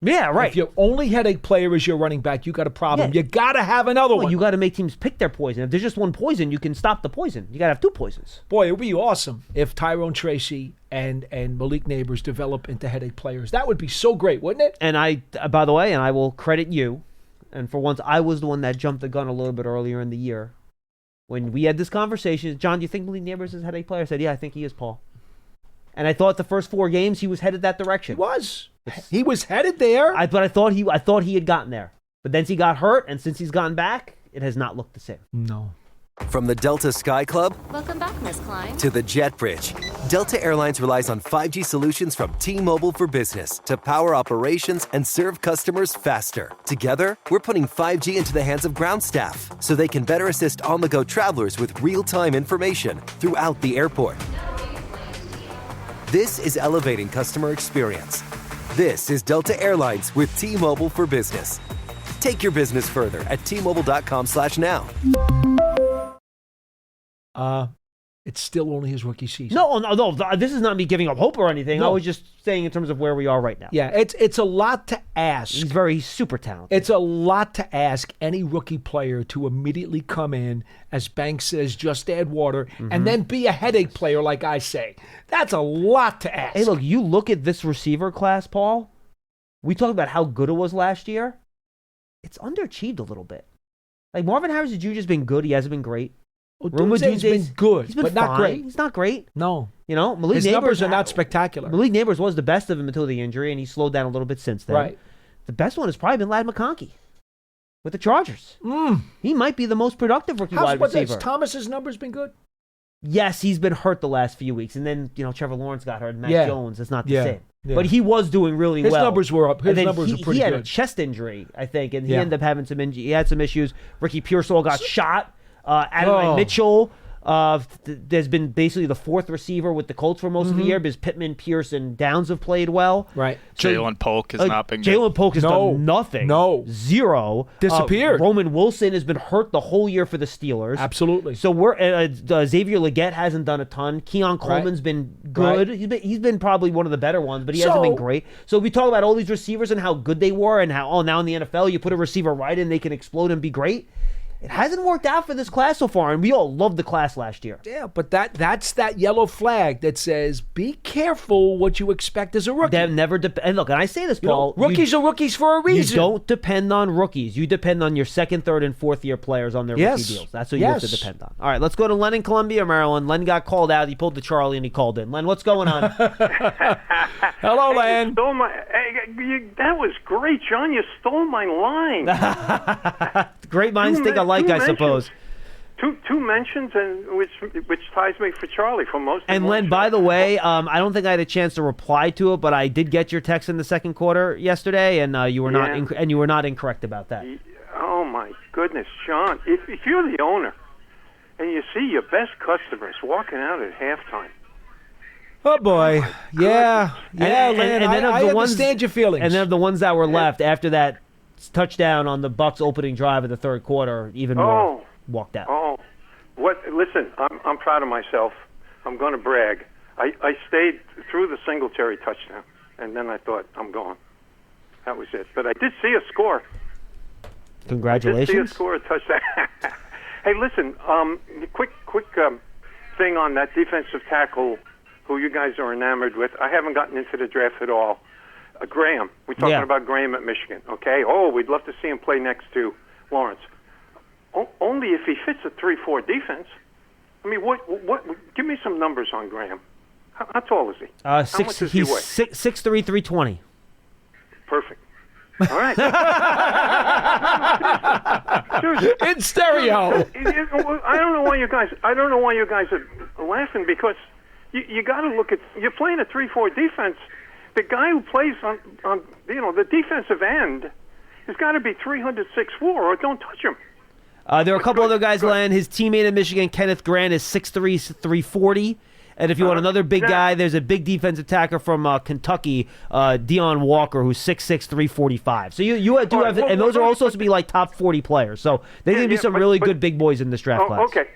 Yeah, right. If your only headache player is your running back, you got a problem. You got to have another one. You got to make teams pick their poison. If there's just one poison, you can stop the poison. You got to have 2 poisons. Boy, it would be awesome if Tyrone Tracy and Malik Neighbors develop into headache players. That would be so great, wouldn't it? And by the way, I will credit you. And for once, I was the one that jumped the gun a little bit earlier in the year. When we had this conversation, John, do you think Malik Neighbors is a headache player? I said, yeah, I think he is, Paul. And I thought the first 4 games he was headed that direction. He was headed there. But I thought he had gotten there. But then he got hurt, and since he's gotten back, it has not looked the same. No. From the Delta Sky Club Welcome back, Miss Klein. to the Jet Bridge, Delta Airlines relies on 5G solutions from T-Mobile for Business to power operations and serve customers faster. Together, we're putting 5G into the hands of ground staff so they can better assist on-the-go travelers with real-time information throughout the airport. This is elevating customer experience. This is Delta Airlines with T-Mobile for Business. Take your business further at T-Mobile.com/now. It's still only his rookie season. No. This is not me giving up hope or anything. No. I was just saying in terms of where we are right now. Yeah, it's a lot to ask. He's super talented. It's a lot to ask any rookie player to immediately come in, as Banks says, just add water, and then be a headache player, like I say. That's a lot to ask. Hey, look, you look at this receiver class, Paul. We talked about how good it was last year. It's underachieved a little bit. Like Marvin Harris Jr. has been good. He hasn't been great. Dunze's been good, but not great. He's not great. No. Malik His Neighbors numbers are not spectacular. Malik Neighbors was the best of him until the injury, and he slowed down a little bit since then. Right. The best one has probably been Ladd McConkey with the Chargers. He might be the most productive rookie wide receiver. Has Thomas's numbers been good? Yes, he's been hurt the last few weeks, and then Trevor Lawrence got hurt, and Mac Jones. That's not the same. Yeah. But he was doing really well. His numbers were up. His numbers were pretty good. He had a chest injury, I think, and he ended up having he had some issues. Ricky Pearsall got shot. Adonai Mitchell there's been basically the 4th receiver with the Colts for most of the year because Pittman, Pierce, and Downs have played well. Right. Jalen Polk has not been good. Jalen Polk has done nothing. No. 0. Disappeared. Roman Wilson has been hurt the whole year for the Steelers. Absolutely. So we're Xavier Legette hasn't done a ton. Keon Coleman's been good. Right. He's been probably one of the better ones, but he hasn't been great. So we talk about all these receivers and how good they were and how now in the NFL you put a receiver right in, they can explode and be great. It hasn't worked out for this class so far, and we all loved the class last year. Yeah, but that's that yellow flag that says, be careful what you expect as a rookie. That never and look, and I say this, Paul. Rookies are rookies for a reason. You don't depend on rookies. You depend on your 2nd, 3rd, and 4th year players on their rookie deals. That's what you have to depend on. All right, let's go to Len in Columbia, Maryland. Len got called out. He pulled the Charlie, and he called in. Len, what's going on? Hello, Len. That was great, John. You stole my line. Great minds think alike, I suppose. Two mentions, and which ties me for Charlie for most. And Len, by the way, I don't think I had a chance to reply to it, but I did get your text in the 2nd quarter yesterday, and you were not incorrect about that. Oh my goodness, John! If you're the owner and you see your best customers walking out at halftime. Oh boy, yeah, Len. And then I understand your feelings. And then of the ones that were left after that touchdown on the Bucs opening drive of the 3rd quarter, even more walked out. Listen, I'm proud of myself. I'm going to brag. I stayed through the Singletary touchdown, and then I thought, I'm gone. That was it. But I did see a score. Congratulations. I did see a score, a touchdown. Hey, listen, quick thing on that defensive tackle who you guys are enamored with. I haven't gotten into the draft at all. Graham. We're talking about Graham at Michigan, okay? We'd love to see him play next to Lawrence. Only if he fits a 3-4 defense. I mean, what? Give me some numbers on Graham. How tall is he? How much does he weigh? 6'3", 320. Perfect. All right. In stereo. I don't know why you guys are laughing, because you got to look at, you're playing a 3-4 defense. The guy who plays on the defensive end has got to be 306'4", or don't touch him. There are a couple other guys, Len. His teammate in Michigan, Kenneth Grant, is 6'3", 340. And if you want another big guy, there's a big defensive tackle from Kentucky, Deion Walker, who's 6'6", 345. So you do have, and those are all supposed to be like top 40 players. So there's going to be some really good big boys in this draft class. Okay,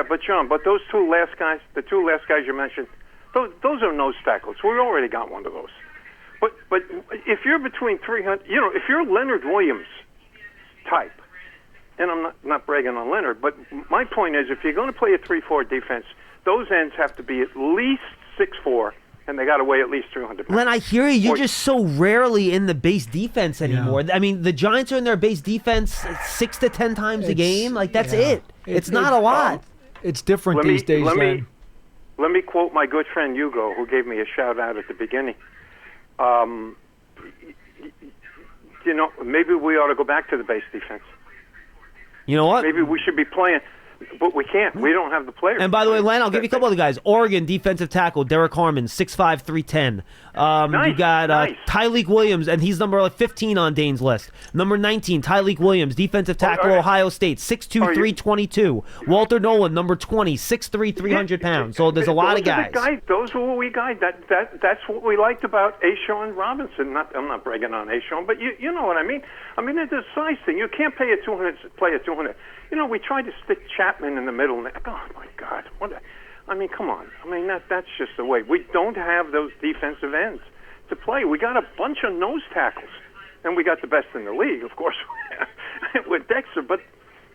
but John, those two last guys, the two last guys you mentioned, those are nose tackles. We already got one of those. But if you're between 300, if you're Leonard Williams type, and I'm not bragging on Leonard, but my point is, if you're going to play a 3-4 defense, those ends have to be at least 6'4", and they got to weigh at least 300 pounds. Len, I hear you. You're just so rarely in the base defense anymore. Yeah. I mean, the Giants are in their base defense 6 to 10 times a game. Like, that's it. It's not a lot. It's different these days, Len. Let me quote my good friend Hugo, who gave me a shout-out at the beginning. Maybe we ought to go back to the base defense. You know what? Maybe we should be playing, but we can't. We don't have the players. And by the way, Len, I'll give you a couple other guys. Oregon defensive tackle Derek Harmon, 6'5", 310. You got Tyleik Williams, and he's number 15 on Dane's list. Number 19, Tyleik Williams, defensive tackle, Ohio State, 6'2", 322. Walter Nolan, number 20, 6'3", 300 pounds. So there's a lot of guys. Those were what we guys. That's what we liked about Ashawn Robinson. I'm not bragging on Ashawn, but you know what I mean. I mean, it's a size thing. You can't pay a 200 play a 200. We tried to stick Chapman in the middle. Oh my God! Come on. I mean, that's just the way. We don't have those defensive ends to play. We got a bunch of nose tackles, and we got the best in the league, of course, with Dexter. But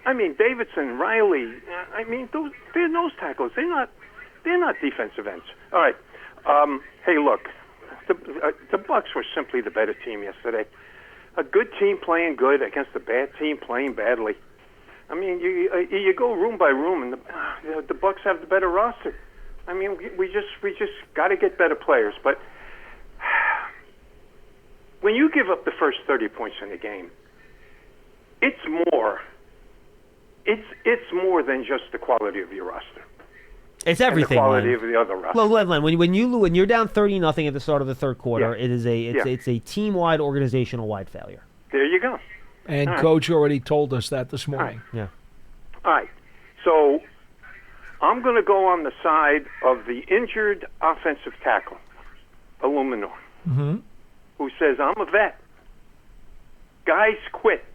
I mean, Davidson, Riley. They're nose tackles. They're not defensive ends. All right. Hey, look, the Bucs were simply the better team yesterday. A good team playing good against a bad team playing badly. I mean, you go room by room, and the Bucs have the better roster. I mean, we just got to get better players. But when you give up the first 30 points in the game, it's more. It's more than just the quality of your roster. It's everything. And the quality Len. of the other roster. Look, Len, when you're down 30-0 at the start of the third quarter, it's a team-wide, organizational-wide failure. There you go. And Coach already told us that this morning. Yeah. All right. So I'm going to go on the side of the injured offensive tackle, Illuminor, who says, I'm a vet. Guys quit.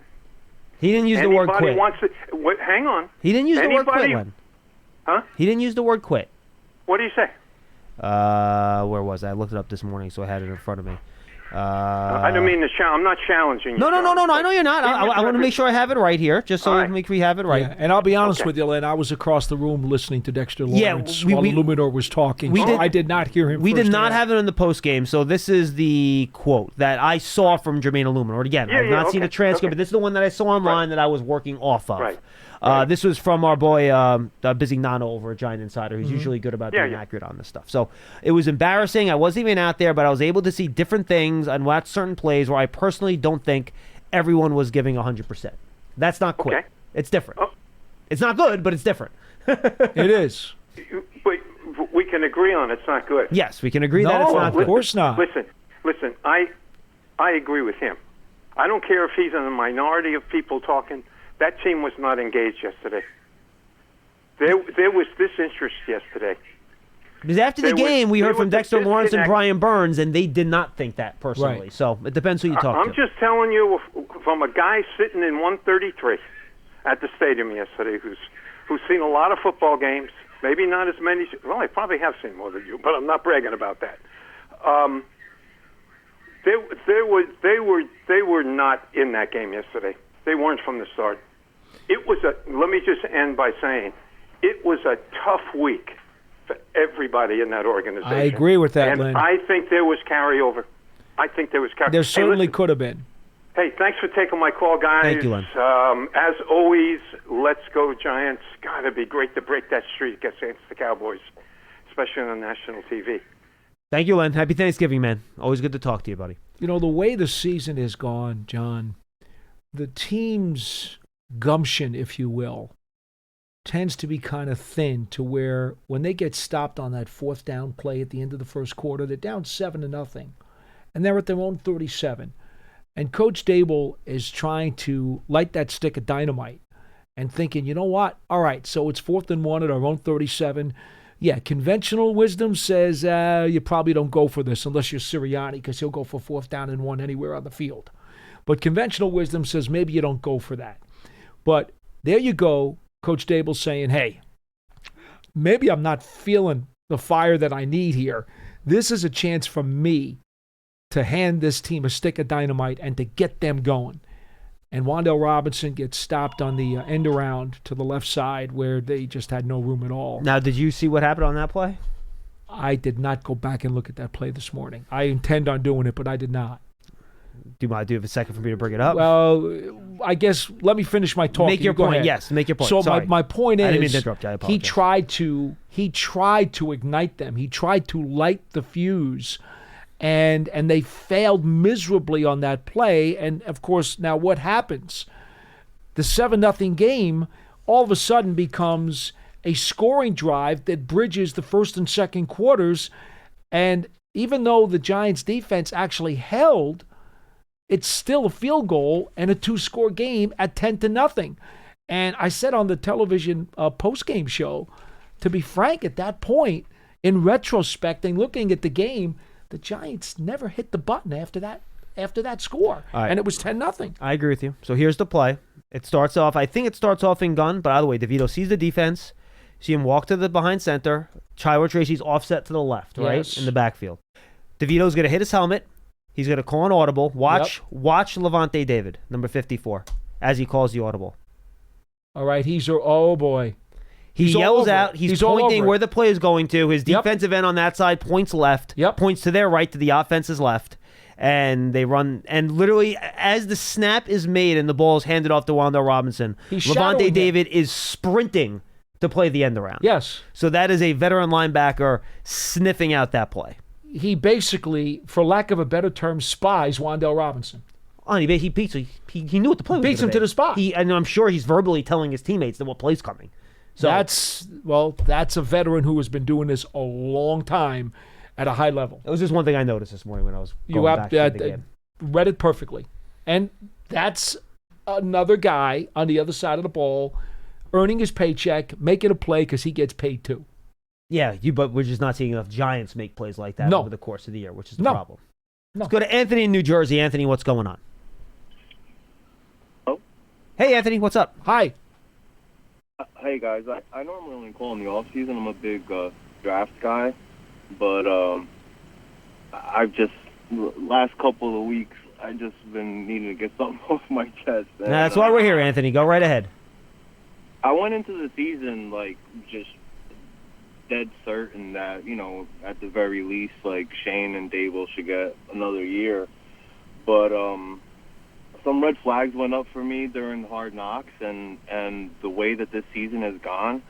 He didn't use the word quit. Hang on. He didn't use the word quit, Len. Huh? He didn't use the word quit. What do you say? Where was I? I looked it up this morning, so I had it in front of me. I don't mean to challenge. I'm not challenging you. No. I know you're not. I want to make sure I have it right here, just so we make sure we have it right. Yeah. And I'll be honest with you, Len. I was across the room listening to Dexter Lawrence while Illuminor was talking. I did not hear him. We did not have it in the post game. So this is the quote that I saw from Jermaine Illuminor. Again, I've not seen a transcript, but this is the one that I saw online that I was working off of. Right. This was from our boy Busy Nano over at Giant Insider, who's usually good about being accurate on this stuff. So it was embarrassing. I wasn't even out there, but I was able to see different things and watch certain plays where I personally don't think everyone was giving 100%. That's not quit. Okay. It's different. It's not good, but it's different. It is. But we can agree on it's not good. Yes, we can agree that it's not good. Of course not. Listen. I agree with him. I don't care if he's in the minority of people talking. That team was not engaged yesterday. There was disinterest yesterday. Because after the game, we heard from Dexter Lawrence and Brian Burns, and they did not think that personally. Right. So it depends who you talk to. I'm just telling you from a guy sitting in 133 at the stadium yesterday who's seen a lot of football games, maybe not as many. Well, I probably have seen more than you, but I'm not bragging about that. They were not in that game yesterday. They weren't from the start. Let me just end by saying, it was a tough week for everybody in that organization. I agree with that, Len. And I think there was carryover. There certainly could have been. Hey, thanks for taking my call, guys. Thank you, Len. As always, let's go Giants. Got to be great to break that streak against the Cowboys, especially on national TV. Thank you, Len. Happy Thanksgiving, man. Always good to talk to you, buddy. The way the season has gone, John, the team's gumption, if you will, tends to be kind of thin to where when they get stopped on that fourth down play at the end of the first quarter, they're down 7-0, and they're at their own 37. And Coach Dable is trying to light that stick of dynamite and thinking, you know what? All right, so it's 4th and 1 at our own 37. Yeah, conventional wisdom says you probably don't go for this unless you're Sirianni, because he'll go for 4th down and 1 anywhere on the field. But conventional wisdom says maybe you don't go for that. But there you go, Coach Dable saying, hey, maybe I'm not feeling the fire that I need here. This is a chance for me to hand this team a stick of dynamite and to get them going. And Wan'Dale Robinson gets stopped on the end around to the left side where they just had no room at all. Now, did you see what happened on that play? I did not go back and look at that play this morning. I intend on doing it, but I did not. Do you have a second for me to bring it up? Well, I guess let me finish my talk. Make your point. Ahead. Yes, make your point. So Sorry. my point is, I didn't mean to interrupt you. I apologize. he tried to ignite them. He tried to light the fuse, and they failed miserably on that play. And of course, now what happens? The 7-0 game all of a sudden becomes a scoring drive that bridges the first and second quarters. And even though the Giants defense actually held, it's still a field goal and a 2-score game at 10-0. And I said on the television post-game show, to be frank, at that point, in retrospect and looking at the game, the Giants never hit the button after that score. Right. And it was 10-0. I agree with you. So here's the play. I think it starts off in gun, but by the way, DeVito sees the defense, see him walk to the behind center. Tyler Tracy's offset to the left, right? Yes. In the backfield. DeVito's going to hit his helmet. He's going to call an audible. Watch Levante David, number 54, as he calls the audible. All right, oh boy. He yells out. He's pointing where the play is going to. His defensive end on that side points left, points to their right, to the offense's left. And they run, and literally, as the snap is made and the ball is handed off to Wan'Dale Robinson, Levante David is sprinting to play the end around. Yes. So that is a veteran linebacker sniffing out that play. He basically, for lack of a better term, spies Wan'Dale Robinson. Oh, he knew what the play was. Beats him to the spot. And I'm sure he's verbally telling his teammates that what play's coming. So that's a veteran who has been doing this a long time at a high level. It was just one thing I noticed this morning when I was going back to the game. Read it perfectly. And that's another guy on the other side of the ball earning his paycheck, making a play because he gets paid too. Yeah, but we're just not seeing enough Giants make plays like that over the course of the year, which is the problem. No. Let's go to Anthony in New Jersey. Anthony, what's going on? Hello? Hey, Anthony, what's up? Hi. Hey, guys. I normally only call in the off-season. I'm a big draft guy. But I've just, last couple of weeks, I've just been needing to get something off my chest. And, that's why we're here, Anthony. Go right ahead. I went into the season, just dead certain that, at the very least, Shane and Dable should get another year. But some red flags went up for me during the Hard Knocks, and the way that this season has gone,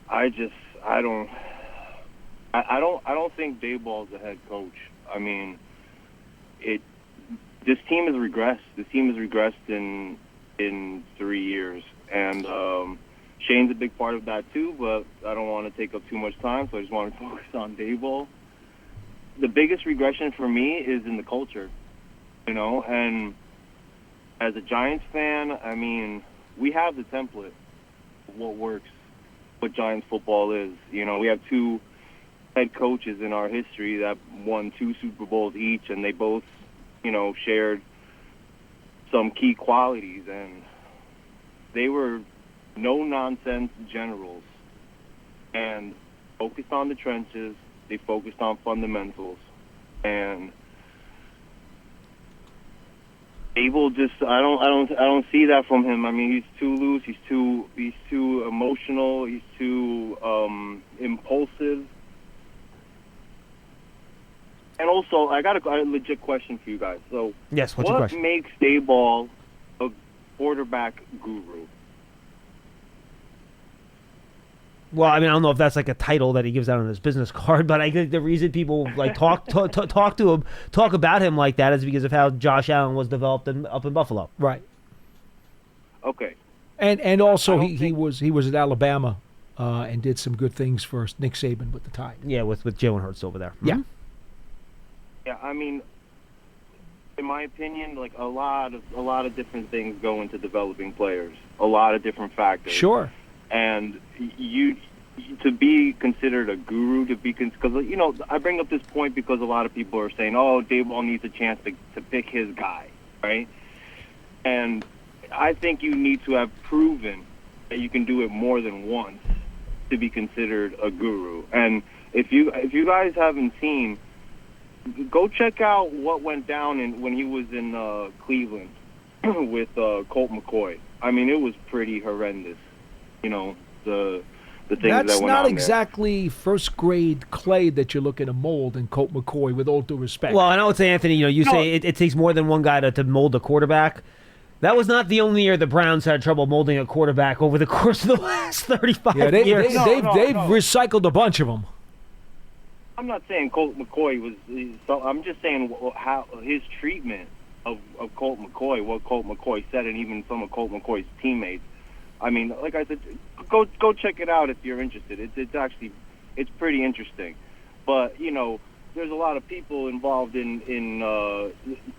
I don't think Dayball's the head coach. I mean, this team has regressed. This team has regressed in 3 years, and Shane's a big part of that too. But I don't want to take up too much time, so I just want to focus on Dayball. The biggest regression for me is in the culture, and as a Giants fan, I mean, we have the template of what works, what Giants football is. We have 2 head coaches in our history that won 2 Super Bowls each, and they both, shared some key qualities, and they were no-nonsense generals and focused on the trenches. They focused on fundamentals, and Abel I don't see that from him. I mean, he's too loose. He's too emotional. He's too impulsive. And also, I got a legit question for you guys. So, yes, what's your question? What makes Dayball a quarterback guru? Well, I mean, I don't know if that's like a title that he gives out on his business card, but I think the reason people talk about him like that is because of how Josh Allen was developed up in Buffalo. Right. Okay. And also he was at Alabama and did some good things for Nick Saban with the Tide. Yeah, with Jalen Hurts over there. Yeah. Mm-hmm. Yeah, I mean, in my opinion, a lot of different things go into developing players. A lot of different factors. Sure. And you to be considered a guru, because I bring up this point because a lot of people are saying, oh, Daboll needs a chance to pick his guy, right? And I think you need to have proven that you can do it more than once to be considered a guru. And if you guys haven't seen, go check out what went down when he was in Cleveland with Colt McCoy. I mean, it was pretty horrendous. The things that went on there. That's not exactly first grade clay that you're looking to mold in Colt McCoy, with all due respect. Well, I know it's Anthony. You say it takes more than one guy to mold a quarterback. That was not the only year the Browns had trouble molding a quarterback over the course of the last 35 years. They've recycled a bunch of them. I'm not saying Colt McCoy was. I'm just saying how his treatment of Colt McCoy, what Colt McCoy said, and even some of Colt McCoy's teammates. I mean, like I said, go check it out if you're interested. It's pretty interesting. But there's a lot of people involved in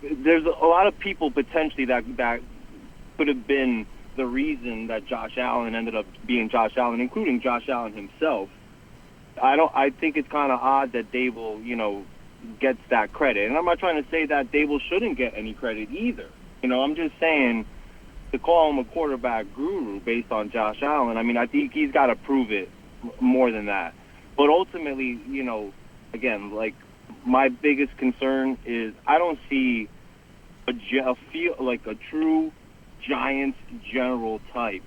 there's a lot of people potentially that could have been the reason that Josh Allen ended up being Josh Allen, including Josh Allen himself. I think it's kind of odd that Daboll, gets that credit. And I'm not trying to say that Daboll shouldn't get any credit either. I'm just saying to call him a quarterback guru based on Josh Allen, I mean, I think he's got to prove it more than that. But ultimately, again, like, my biggest concern is I don't see a true Giants general type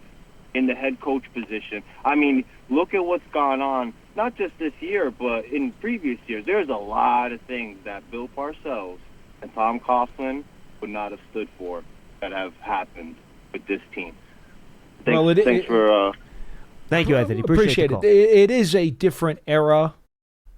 in the head coach position. I mean, look at what's gone on, not just this year, but in previous years. There's a lot of things that Bill Parcells and Tom Coughlin would not have stood for that have happened with this team. Thanks for... Thank you, Anthony. Appreciate it. It is a different era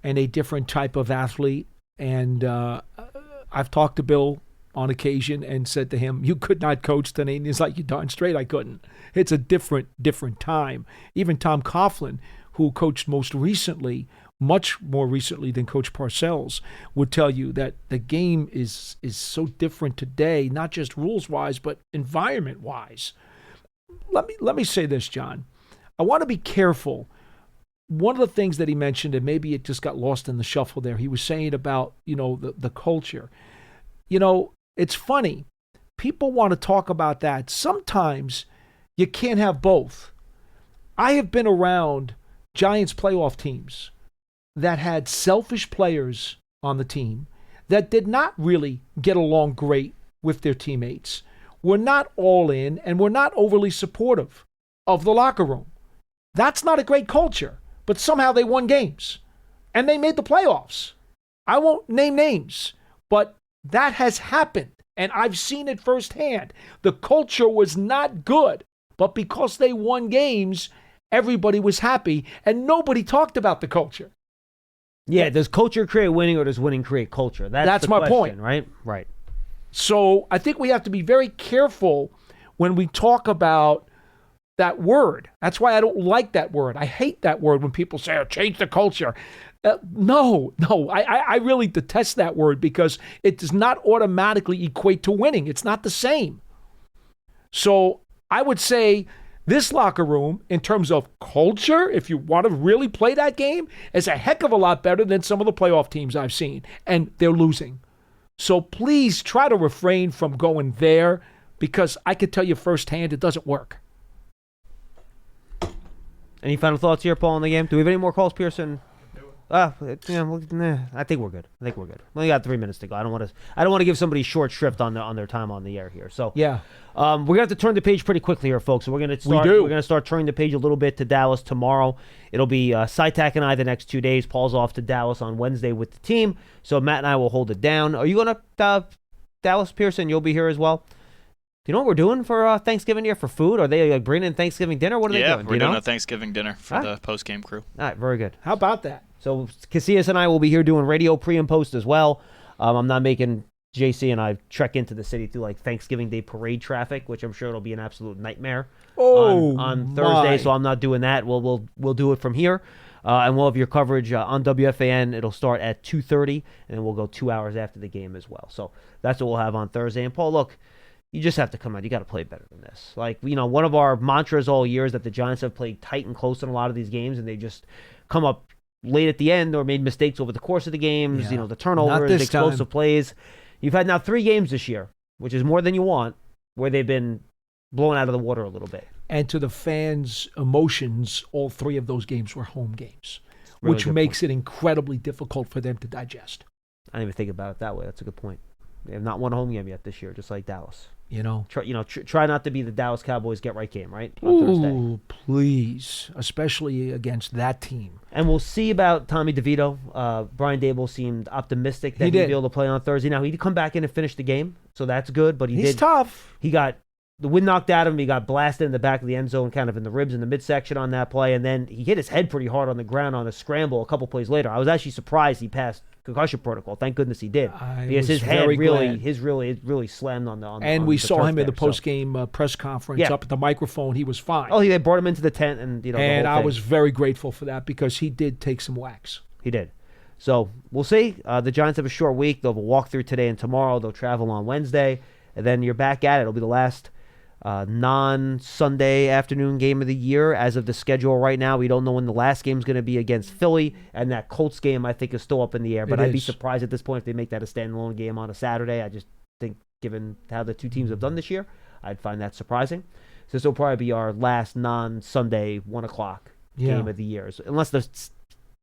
and a different type of athlete. And I've talked to Bill on occasion and said to him, you could not coach today. And he's like, you darn straight I couldn't. It's a different time. Even Tom Coughlin, who coached most recently, much more recently than Coach Parcells, would tell you that the game is so different today, not just rules-wise, but environment-wise. Let me say this, John. I want to be careful. One of the things that he mentioned, and maybe it just got lost in the shuffle there, he was saying about, the culture. It's funny. People want to talk about that. Sometimes you can't have both. I have been around Giants playoff teams that had selfish players on the team that did not really get along great with their teammates, were not all in, and were not overly supportive of the locker room. That's not a great culture, but somehow they won games and they made the playoffs. I won't name names, but that has happened, and I've seen it firsthand. The culture was not good, but because they won games, everybody was happy, and nobody talked about the culture. Yeah, does culture create winning, or does winning create culture? That's my question, point. Right. So I think we have to be very careful when we talk about that word. That's why I don't like that word. I hate that word when people say, change the culture. No, I really detest that word because it does not automatically equate to winning. It's not the same. So I would say this locker room, in terms of culture, if you want to really play that game, is a heck of a lot better than some of the playoff teams I've seen, and they're losing. So please try to refrain from going there, because I can tell you firsthand it doesn't work. Any final thoughts here, Paul, on the game? Do we have any more calls, Pearson? I think we're good. We only got 3 minutes to go. I don't want to give somebody short shrift on their time on the air here. So yeah, we're gonna have to turn the page pretty quickly here, folks. So we're gonna start turning the page a little bit to Dallas tomorrow. It'll be Sytak and I the next 2 days. Paul's off to Dallas on Wednesday with the team, so Matt and I will hold it down. Are you going to Dallas, Pearson? You'll be here as well. Do you know what we're doing for Thanksgiving here for food? Are they bringing in Thanksgiving dinner? What are they doing? Yeah, we're doing a Thanksgiving dinner for the post-game crew. All right, very good. How about that? So Casillas and I will be here doing radio pre and post as well. I'm not making JC and I trek into the city through like Thanksgiving Day parade traffic, which I'm sure it'll be an absolute nightmare on Thursday. So I'm not doing that. We'll do it from here, and we'll have your coverage on WFAN. It'll start at 2:30, and then we'll go 2 hours after the game as well. So that's what we'll have on Thursday. And Paul, look, you just have to come out. You got to play better than this. Like, one of our mantras all year is that the Giants have played tight and close in a lot of these games, and they just come up late at the end or made mistakes over the course of the games. Yeah. The turnovers, the explosive plays. You've had now 3 games this year, which is more than you want, where they've been blown out of the water a little bit. And to the fans' emotions, all 3 of those games were home games, Really which good makes it incredibly difficult for them to digest. I didn't even think about it that way. That's a good point. They have not won a home game yet this year, just like Dallas. Try not to be the Dallas Cowboys get right game, right? On Thursday. Ooh, please, especially against that team. And we'll see about Tommy DeVito. Brian Dable seemed optimistic that he'd be able to play on Thursday. Now, he did come back in and finish the game, so that's good. But he's tough. He got the wind knocked out of him. He got blasted in the back of the end zone, kind of in the ribs in the midsection on that play. And then he hit his head pretty hard on the ground on a scramble a couple plays later. I was actually surprised he passed concussion protocol. Thank goodness he did. Because his head really slammed on the And we saw him in the post-game press conference up at the microphone. He was fine. Oh, they brought him into the tent and the and whole I thing. was very grateful for that because he did take some whacks. He did. So we'll see. The Giants have a short week. They'll have a walkthrough today and tomorrow. They'll travel on Wednesday. And then you're back at it. It'll be the last non-Sunday afternoon game of the year as of the schedule right now. We don't know when the last game is going to be against Philly, and that Colts game I think is still up in the air, but I'd be surprised at this point if they make that a standalone game on a Saturday. I just think given how the two teams have done this year, I'd find that surprising. So this will probably be our last non-Sunday 1 o'clock game of the year. So unless the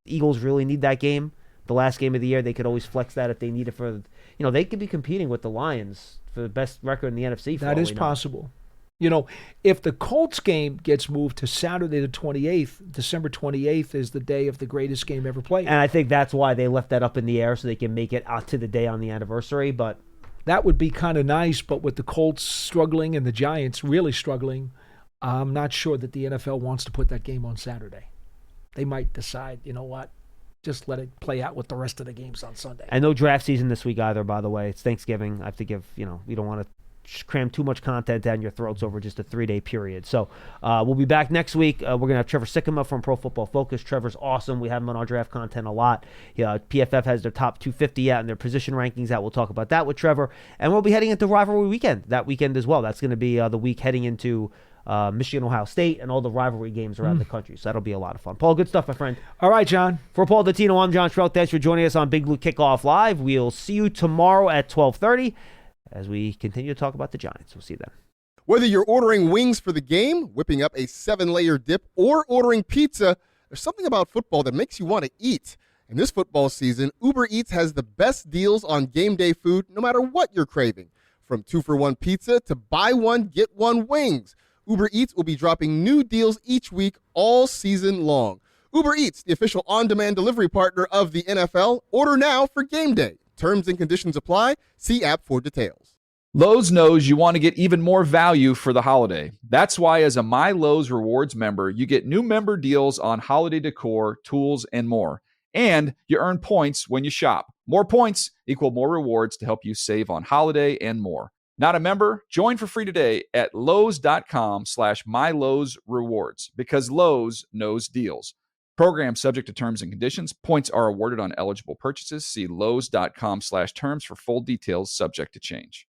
Eagles really need that game, the last game of the year, they could always flex that if they need it for, they could be competing with the Lions for the best record in the NFC. That is possible. If the Colts game gets moved to Saturday the 28th, December 28th is the day of the greatest game ever played. And I think that's why they left that up in the air so they can make it out to the day on the anniversary. But that would be kind of nice, but with the Colts struggling and the Giants really struggling, I'm not sure that the NFL wants to put that game on Saturday. They might decide, you know what, just let it play out with the rest of the games on Sunday. And no draft season this week either, by the way. It's Thanksgiving. I have to give, we don't want to cram too much content down your throats over just a 3-day period. So we'll be back next week. We're going to have Trevor Sikkema from Pro Football Focus. Trevor's awesome. We have him on our draft content a lot. PFF has their top 250 out and their position rankings out. We'll talk about that with Trevor. And we'll be heading into rivalry weekend that weekend as well. That's going to be the week heading into Michigan, Ohio State, and all the rivalry games around the country. So that'll be a lot of fun. Paul, good stuff, my friend. All right, John. For Paul Dottino, I'm John Schmeelk. Thanks for joining us on Big Blue Kickoff Live. We'll see you tomorrow at 12:30 as we continue to talk about the Giants. We'll see you then. Whether you're ordering wings for the game, whipping up a 7-layer dip, or ordering pizza, there's something about football that makes you want to eat. And this football season, Uber Eats has the best deals on game day food no matter what you're craving. From 2-for-1 pizza to buy one, get one wings. Uber Eats will be dropping new deals each week all season long. Uber Eats, the official on-demand delivery partner of the NFL. Order now for game day. Terms and conditions apply. See app for details. Lowe's knows you want to get even more value for the holiday. That's why as a My Lowe's Rewards member, you get new member deals on holiday decor, tools, and more. And you earn points when you shop. More points equal more rewards to help you save on holiday and more. Not a member? Join for free today at Lowes.com/MyLowe'sRewards because Lowe's knows deals. Program subject to terms and conditions. Points are awarded on eligible purchases. See Lowes.com/terms for full details subject to change.